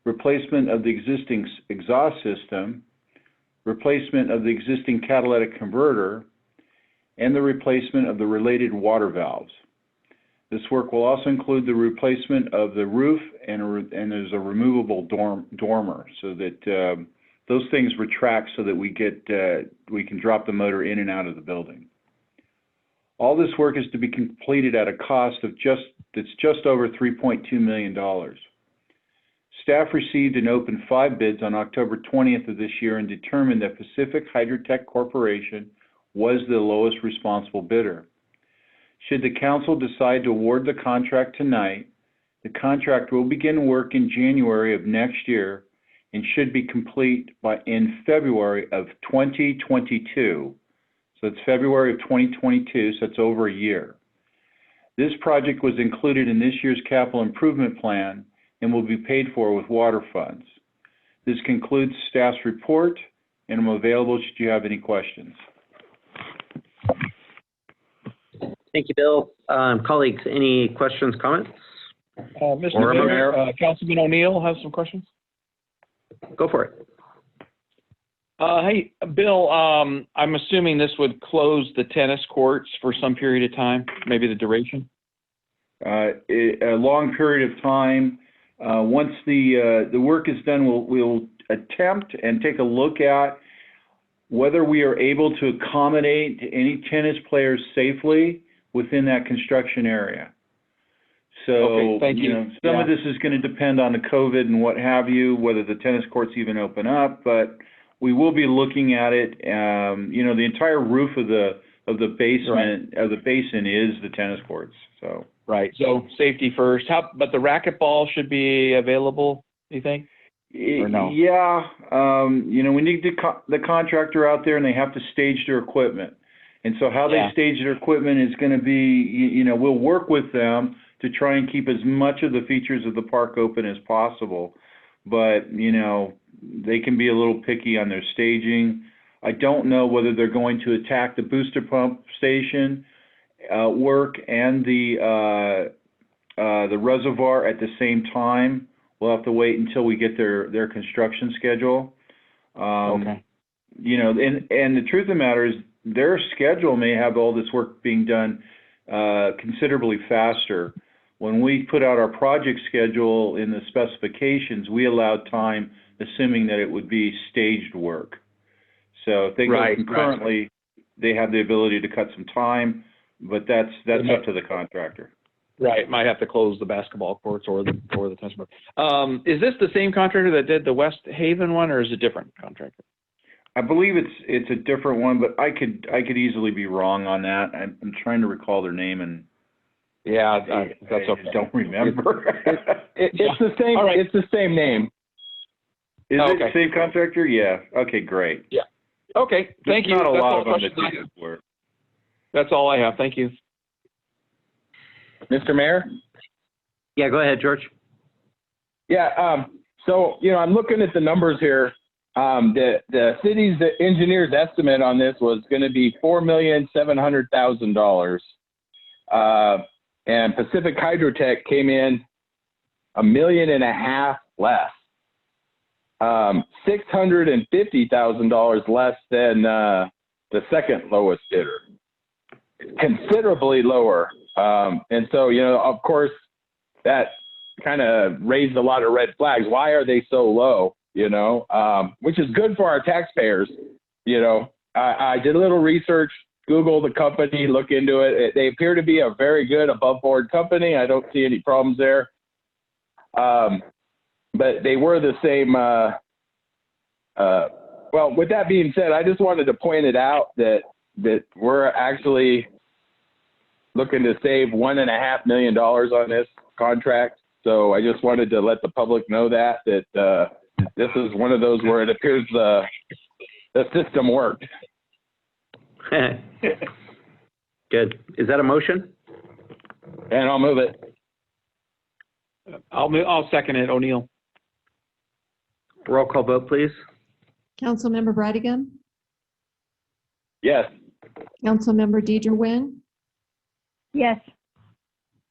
replacement of the existing exhaust system, replacement of the existing catalytic converter, and the replacement of the related water valves. This work will also include the replacement of the roof and there's a removable dormer so that those things retract so that we can drop the motor in and out of the building. All this work is to be completed at a cost of just over $3.2 million. Staff received and opened 5 bids on October 20th of this year and determined that Pacific Hydrotech Corporation was the lowest responsible bidder. Should the council decide to award the contract tonight, the contract will begin work in January of next year and should be complete in February of 2022. So it's February of 2022, so it's over a year. This project was included in this year's capital improvement plan and will be paid for with water funds. This concludes staff's report, and I'm available should you have any questions. Thank you, Bill. Colleagues, any questions, comments? Mr. Mayor, Councilman O'Neill has some questions. Go for it. Hey, Bill, I'm assuming this would close the tennis courts for some period of time, maybe the duration? A long period of time. Once the work is done, we'll attempt and take a look at whether we are able to accommodate any tennis players safely within that construction area. So, okay, thank you. Some of this is going to depend on the COVID and what have you, whether the tennis courts even open up, but we will be looking at it. The entire roof of the basement, of the basin is the tennis courts, so. Right, so safety first. But the racquetball should be available, you think? Or no? Yeah, we need the contractor out there and they have to stage their equipment. And so how they stage their equipment is going to be, we'll work with them to try and keep as much of the features of the park open as possible. But, they can be a little picky on their staging. I don't know whether they're going to attack the booster pump station work and the reservoir at the same time. We'll have to wait until we get their construction schedule. Okay. And the truth of the matter is their schedule may have all this work being done considerably faster. When we put out our project schedule in the specifications, we allowed time, assuming that it would be staged work. So if they go concurrently, they have the ability to cut some time, but that's up to the contractor. Right, might have to close the basketball courts or the tennis court. Is this the same contractor that did the West Haven one, or is it a different contractor? I believe it's a different one, but I could easily be wrong on that. I'm trying to recall their name and. Yeah, that's okay. I don't remember. It's the same. Right. It's the same name. Is it the same contractor? Yeah. Okay, great. Yeah. Okay. Thank you. Not a lot of them that do this work. That's all I have. Thank you. Mr. Mayor? Yeah, go ahead, George. Yeah. So I'm looking at the numbers here. The city's engineer's estimate on this was going to be $4,700,000. And Pacific Hydrotech came in $1.5 million less, $650,000 less than the second lowest bidder, considerably lower. And so, of course, that kind of raised a lot of red flags. Why are they so low? Which is good for our taxpayers. I did a little research. Google the company, look into it. They appear to be a very good above board company. I don't see any problems there. But they were the same. Well, with that being said, I just wanted to point it out that we're actually looking to save $1.5 million on this contract. So I just wanted to let the public know that this is one of those where it appears the system worked. Good. Is that a motion? And I'll move it. I'll second it, O'Neill. Roll call vote, please. Councilmember Brightigam, Yes. Councilmember Deidre Nguyen, Yes.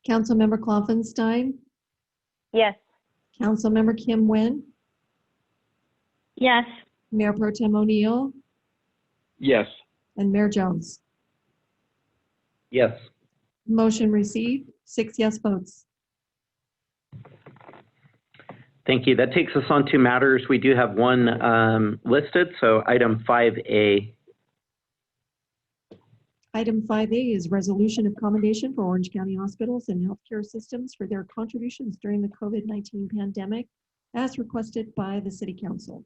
Councilmember Klopfenstein, Yes. Councilmember Kim Nguyen, Yes. Mayor Pro Tem O'Neill, Yes. and Mayor Jones. Yes. Motion received, 6 yes votes. Thank you. That takes us on to matters. We do have one listed, so item 5A. Item 5A is resolution of commendation for Orange County hospitals and healthcare systems for their contributions during the COVID-19 pandemic, as requested by the City Council.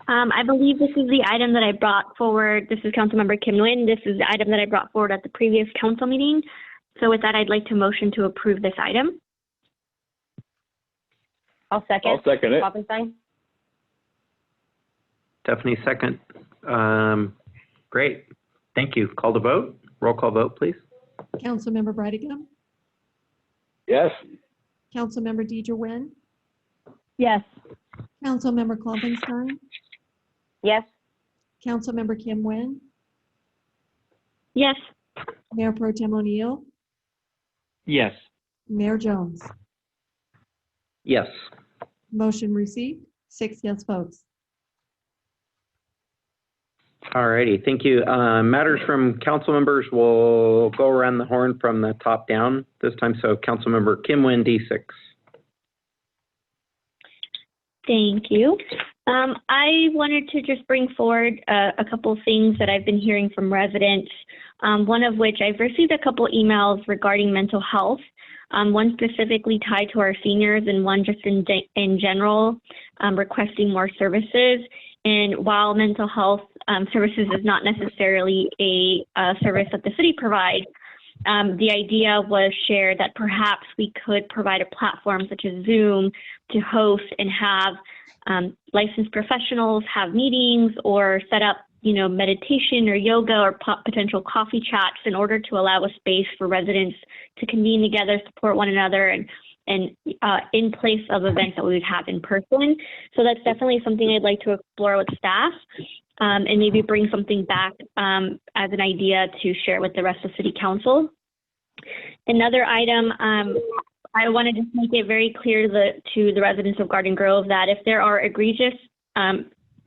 I believe this is the item that I brought forward. This is Councilmember Kim Nguyen. This is the item that I brought forward at the previous council meeting. So with that, I'd like to motion to approve this item. I'll second. I'll second it. Klopfenstein. Stephanie, second. Great. Thank you. Call to vote. Roll call vote, please. Councilmember Brightingham, Yes. Councilmember Deidre Nguyen, Yes. Councilmember Klopfenstein, Yes. Councilmember Kim Nguyen, Yes. Mayor Pro Tem O'Neill, Yes. Mayor Jones. Yes. Motion received, 6 yes votes. All righty. Thank you. Matters from council members will go around the horn from the top down this time. So Councilmember Kim Nguyen, D6. Thank you. I wanted to just bring forward a couple of things that I've been hearing from residents, one of which I've received a couple emails regarding mental health, one specifically tied to our seniors and one just in general, requesting more services. And while mental health services is not necessarily a service that the city provides, the idea was shared that perhaps we could provide a platform such as Zoom to host and have licensed professionals have meetings or set up, meditation or yoga or potential coffee chats in order to allow a space for residents to convene together, support one another, and in place of events that we would have in person. So that's definitely something I'd like to explore with staff and maybe bring something back as an idea to share with the rest of City Council. Another item, I want to just make it very clear to the residents of Garden Grove that if there are egregious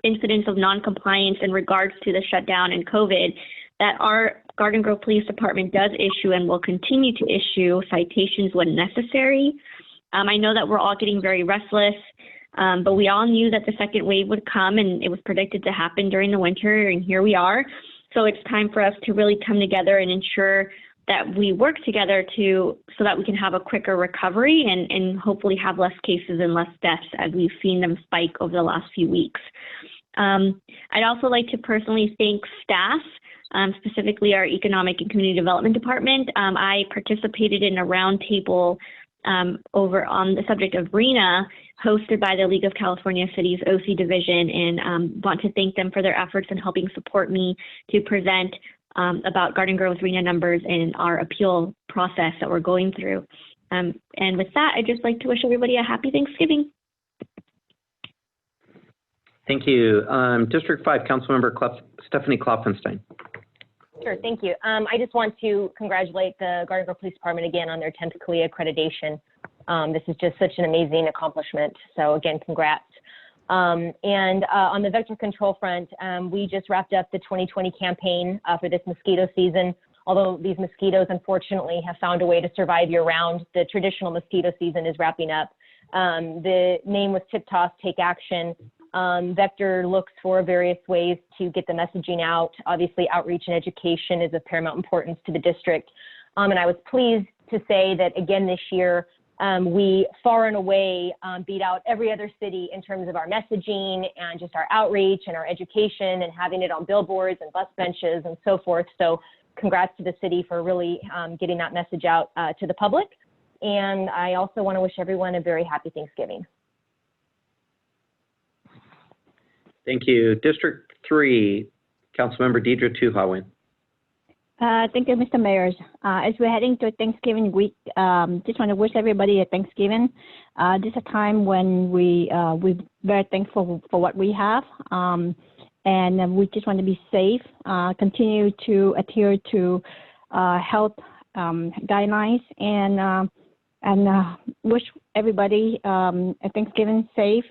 incidents of noncompliance in regards to the shutdown and COVID, that our Garden Grove Police Department does issue and will continue to issue citations when necessary. I know that we're all getting very restless, but we all knew that the second wave would come and it was predicted to happen during the winter, and here we are. So it's time for us to really come together and ensure that we work together so that we can have a quicker recovery and hopefully have less cases and less deaths as we've seen them spike over the last few weeks. I'd also like to personally thank staff, specifically our Economic and Community Development Department. I participated in a roundtable over on the subject of RENA, hosted by the League of California Cities OC Division, and want to thank them for their efforts in helping support me to present about Garden Grove's RENA numbers and our appeal process that we're going through. And with that, I'd just like to wish everybody a happy Thanksgiving. Thank you. District 5, Councilmember Stephanie Klopfenstein. Sure, thank you. I just want to congratulate the Garden Grove Police Department again on their 10th CALEA accreditation. This is just such an amazing accomplishment. So again, congrats. And on the vector control front, we just wrapped up the 2020 campaign for this mosquito season. Although these mosquitoes, unfortunately, have found a way to survive year-round, the traditional mosquito season is wrapping up. The name was Tip Toss, Take Action. Vector looks for various ways to get the messaging out. Obviously, outreach and education is of paramount importance to the district. And I was pleased to say that, again, this year, we far and away beat out every other city in terms of our messaging and just our outreach and our education and having it on billboards and bus benches and so forth. So congrats to the city for really getting that message out to the public. And I also want to wish everyone a very happy Thanksgiving. Thank you. District 3, Councilmember Deidre Tuhawin. Thank you, Mr. Mayor. As we're heading to Thanksgiving week, just want to wish everybody a Thanksgiving. This is a time when we're very thankful for what we have, and we just want to be safe, continue to adhere to health guidelines, and wish everybody a Thanksgiving safe.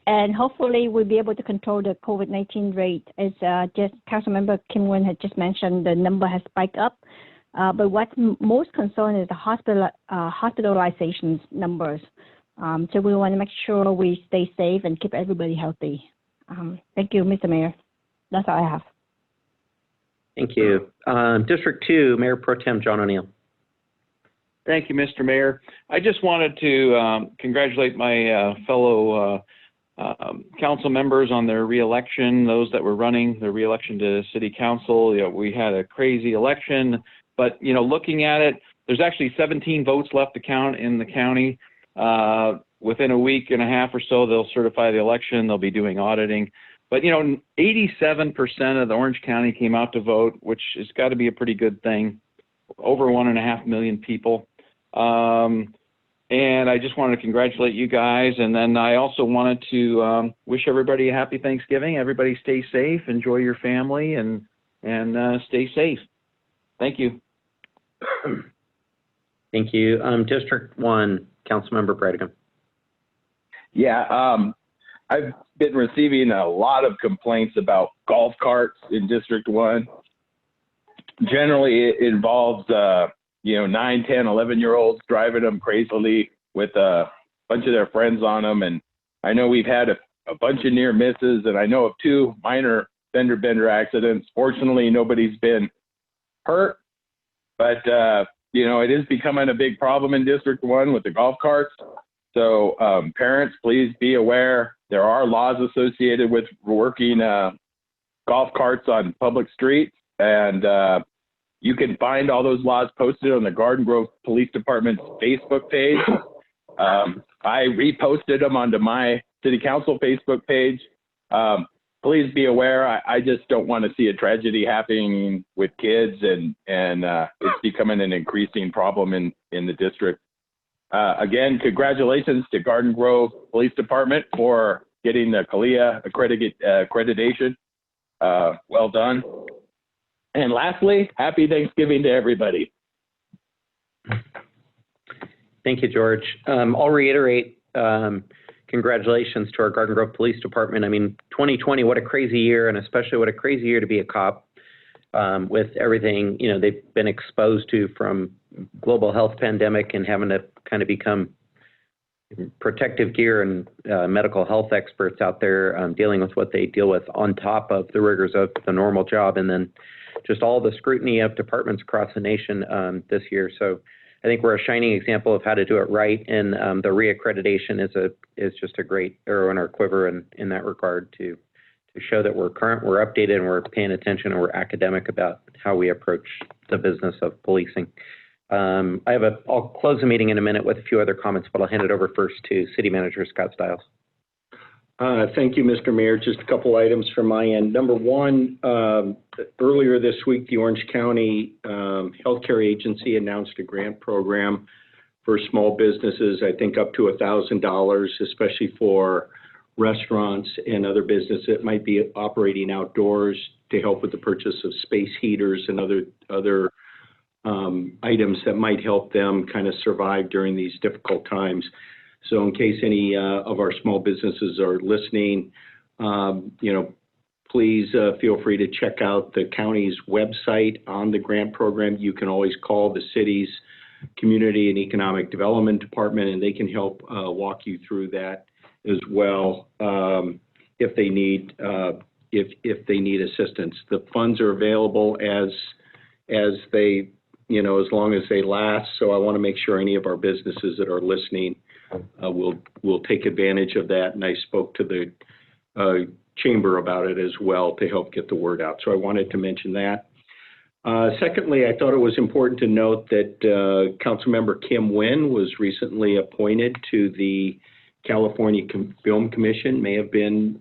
And hopefully we'll be able to control the COVID-19 rate. As just Councilmember Kim Nguyen had just mentioned, the number has spiked up. But what's most concerning is the hospitalizations numbers. So we want to make sure we stay safe and keep everybody healthy. Thank you, Mr. Mayor. That's all I have. Thank you. District 2, Mayor Pro Tem John O'Neill. Thank you, Mr. Mayor. I just wanted to congratulate my fellow council members on their reelection, those that were running their reelection to city council. You know, we had a crazy election, but, you know, looking at it, there's actually 17 votes left to count in the county. Within a week and a half or so, they'll certify the election. They'll be doing auditing. But, you know, 87% of the Orange County came out to vote, which has got to be a pretty good thing. Over 1.5 million people. And I just wanted to congratulate you guys. And then I also wanted to wish everybody a happy Thanksgiving. Everybody stay safe, enjoy your family, and stay safe. Thank you. Thank you. District 1, Councilmember Brigham. Yeah, I've been receiving a lot of complaints about golf carts in District 1. Generally, it involves, 9, 10, 11-year-olds driving them crazily with a bunch of their friends on them. And I know we've had a bunch of near misses, and I know of 2 minor fender bender accidents. Fortunately, nobody's been hurt, but, it is becoming a big problem in District 1 with the golf carts. So parents, please be aware. There are laws associated with working golf carts on public streets, and you can find all those laws posted on the Garden Grove Police Department's Facebook page. I reposted them onto my city council Facebook page. Please be aware. I just don't want to see a tragedy happening with kids, and it's becoming an increasing problem in the district. Again, congratulations to Garden Grove Police Department for getting the CALEA accreditation. Well done. And lastly, happy Thanksgiving to everybody. Thank you, George. I'll reiterate congratulations to our Garden Grove Police Department. I mean, 2020, what a crazy year, and especially what a crazy year to be a cop with everything, they've been exposed to from global health pandemic and having to kind of become protective gear and medical health experts out there dealing with what they deal with on top of the rigors of the normal job, and then just all the scrutiny of departments across the nation this year. So I think we're a shining example of how to do it right, and the reaccreditation is just a great arrow in our quiver in that regard to show that we're current, we're updated, and we're paying attention, and we're academic about how we approach the business of policing. I'll close the meeting in a minute with a few other comments, but I'll hand it over first to City Manager Scott Stiles. Thank you, Mr. Mayor. Just a couple items from my end. Number one, earlier this week, the Orange County Healthcare Agency announced a grant program for small businesses, I think up to $1,000, especially for restaurants and other businesses that might be operating outdoors, to help with the purchase of space heaters and other items that might help them kind of survive during these difficult times. So in case any of our small businesses are listening, please feel free to check out the county's website on the grant program. You can always call the city's Community and Economic Development Department, and they can help walk you through that as well if they need assistance. The funds are available as they, as long as they last. So I want to make sure any of our businesses that are listening will take advantage of that. And I spoke to the chamber about it as well to help get the word out. So I wanted to mention that. Secondly, I thought it was important to note that Councilmember Kim Nguyen was recently appointed to the California Film Commission, may have been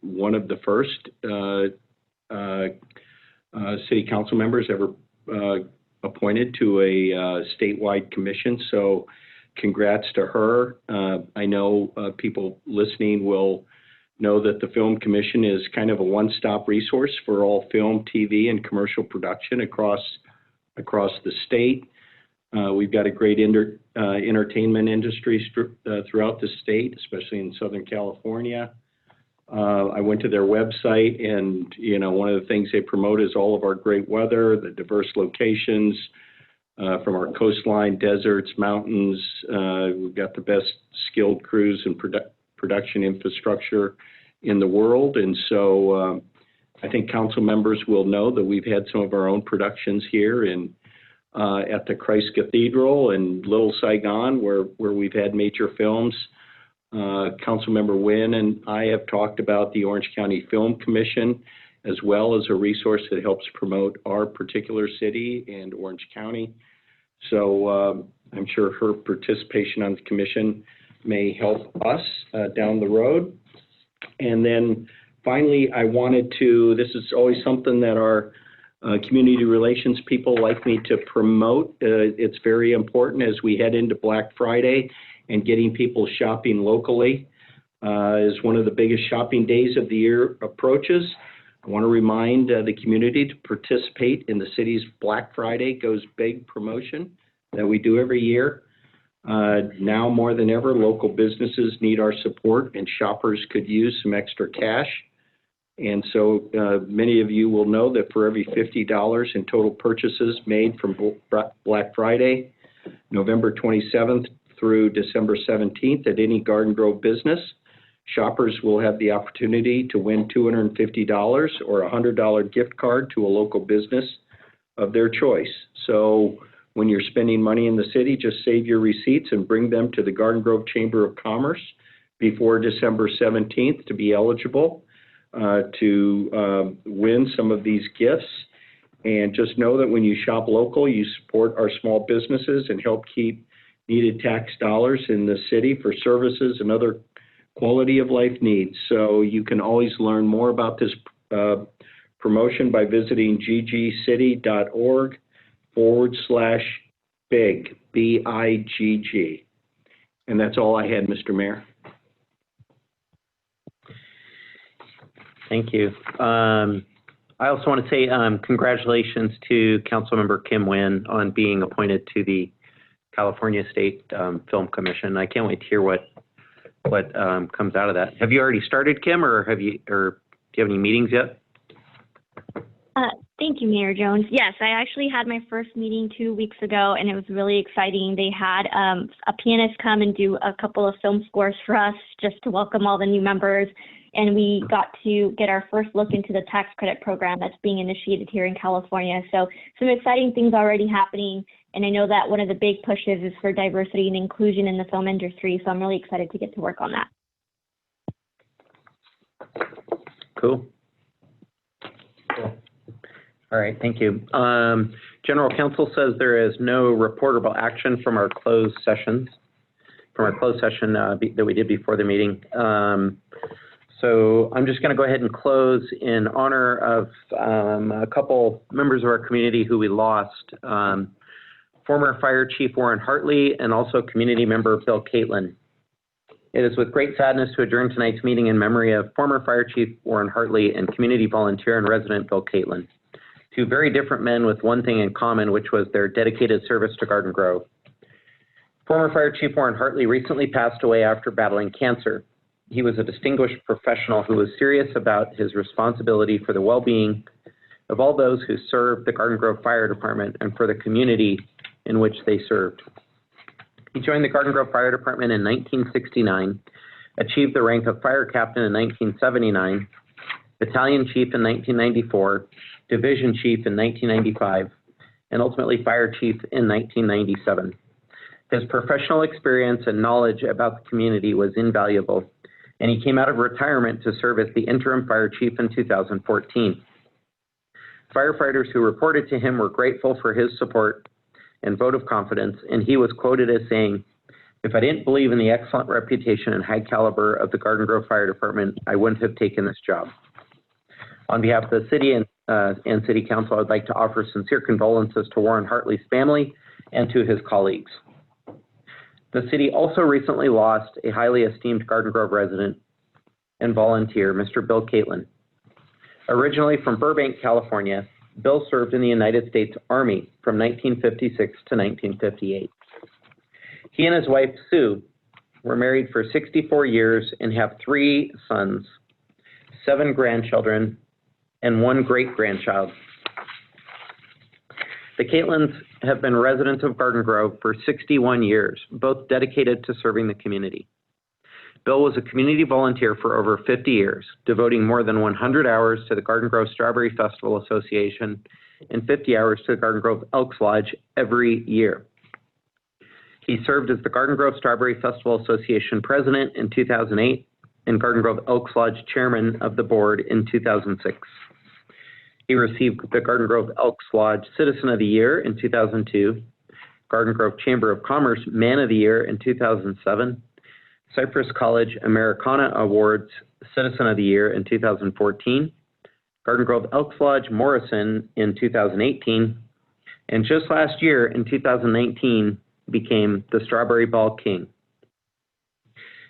one of the first city council members ever appointed to a statewide commission. So congrats to her. I know people listening will know that the Film Commission is kind of a one-stop resource for all film, TV, and commercial production across the state. We've got a great entertainment industry throughout the state, especially in Southern California. I went to their website, and one of the things they promote is all of our great weather, the diverse locations from our coastline, deserts, mountains. We've got the best skilled crews and production infrastructure in the world, and so I think council members will know that we've had some of our own productions here at the Christ Cathedral and Little Saigon, where we've had major films. Councilmember Wynn and I have talked about the Orange County Film Commission as well as a resource that helps promote our particular city and Orange County. So I'm sure her participation on the commission may help us down the road. And then finally, I wanted to, this is always something that our community relations people like me to promote. It's very important as we head into Black Friday, and getting people shopping locally is one of the biggest shopping days of the year approaches. I want to remind the community to participate in the city's Black Friday Goes Big promotion that we do every year. Now more than ever, local businesses need our support, and shoppers could use some extra cash. And so many of you will know that for every $50 in total purchases made from Black Friday, November 27th through December 17th at any Garden Grove business, shoppers will have the opportunity to win $250 or a $100 gift card to a local business of their choice. So when you're spending money in the city, just save your receipts and bring them to the Garden Grove Chamber of Commerce before December 17th to be eligible to win some of these gifts. And just know that when you shop local, you support our small businesses and help keep needed tax dollars in the city for services and other quality of life needs. So you can always learn more about this promotion by visiting ggcity.org/big, BIGG. And that's all I had, Mr. Mayor. Thank you. I also want to say congratulations to Councilmember Kim Wynn on being appointed to the California State Film Commission. I can't wait to hear what comes out of that. Have you already started, Kim, or do you have any meetings yet? Thank you, Mayor Jones. Yes, I actually had my first meeting 2 weeks ago, and it was really exciting. They had a pianist come and do a couple of film scores for us just to welcome all the new members. And we got to get our first look into the tax credit program that's being initiated here in California. So some exciting things already happening. And I know that one of the big pushes is for diversity and inclusion in the film industry. So I'm really excited to get to work on that. Cool. All right, thank you. General Counsel says there is no reportable action from our closed session that we did before the meeting. So I'm just going to go ahead and close in honor of a couple members of our community who we lost. Former Fire Chief Warren Hartley and also community member Bill Caitlin. It is with great sadness to adjourn tonight's meeting in memory of former Fire Chief Warren Hartley and community volunteer and resident Bill Caitlin. Two very different men with one thing in common, which was their dedicated service to Garden Grove. Former Fire Chief Warren Hartley recently passed away after battling cancer. He was a distinguished professional who was serious about his responsibility for the well-being of all those who served the Garden Grove Fire Department and for the community in which they served. He joined the Garden Grove Fire Department in 1969, achieved the rank of fire captain in 1979, battalion chief in 1994, division chief in 1995, and ultimately fire chief in 1997. His professional experience and knowledge about the community was invaluable, and he came out of retirement to serve as the interim fire chief in 2014. Firefighters who reported to him were grateful for his support and vote of confidence, and he was quoted as saying, "If I didn't believe in the excellent reputation and high caliber of the Garden Grove Fire Department, I wouldn't have taken this job." On behalf of the city and City Council, I'd like to offer sincere condolences to Warren Hartley's family and to his colleagues. The city also recently lost a highly esteemed Garden Grove resident and volunteer, Mr. Bill Caitlin. Originally from Burbank, California, Bill served in the United States Army from 1956 to 1958. He and his wife, Sue, were married for 64 years and have 3 sons, 7 grandchildren, and 1 great-grandchild. The Catlins have been residents of Garden Grove for 61 years, both dedicated to serving the community. Bill was a community volunteer for over 50 years, devoting more than 100 hours to the Garden Grove Strawberry Festival Association and 50 hours to the Garden Grove Elks Lodge every year. He served as the Garden Grove Strawberry Festival Association president in 2008 and Garden Grove Elks Lodge chairman of the board in 2006. He received the Garden Grove Elks Lodge Citizen of the Year in 2002, Garden Grove Chamber of Commerce Man of the Year in 2007, Cypress College Americana Awards Citizen of the Year in 2014, Garden Grove Elks Lodge Morrison in 2018, and just last year in 2019 became the Strawberry Ball King.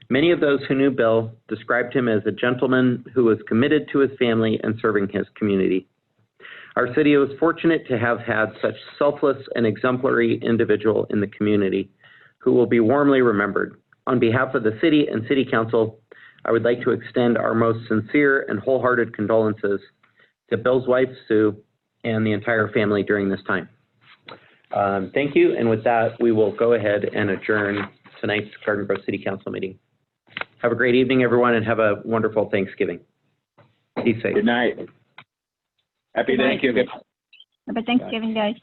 Many of those who knew Bill described him as a gentleman who was committed to his family and serving his community. Our city was fortunate to have had such selfless and exemplary individual in the community who will be warmly remembered. On behalf of the city and city council, I would like to extend our most sincere and wholehearted condolences to Bill's wife, Sue, and the entire family during this time. Thank you, and with that, we will go ahead and adjourn tonight's Garden Grove City Council meeting. Have a great evening, everyone, and have a wonderful Thanksgiving. Be safe. Good night. Happy Thanksgiving. Happy Thanksgiving, guys.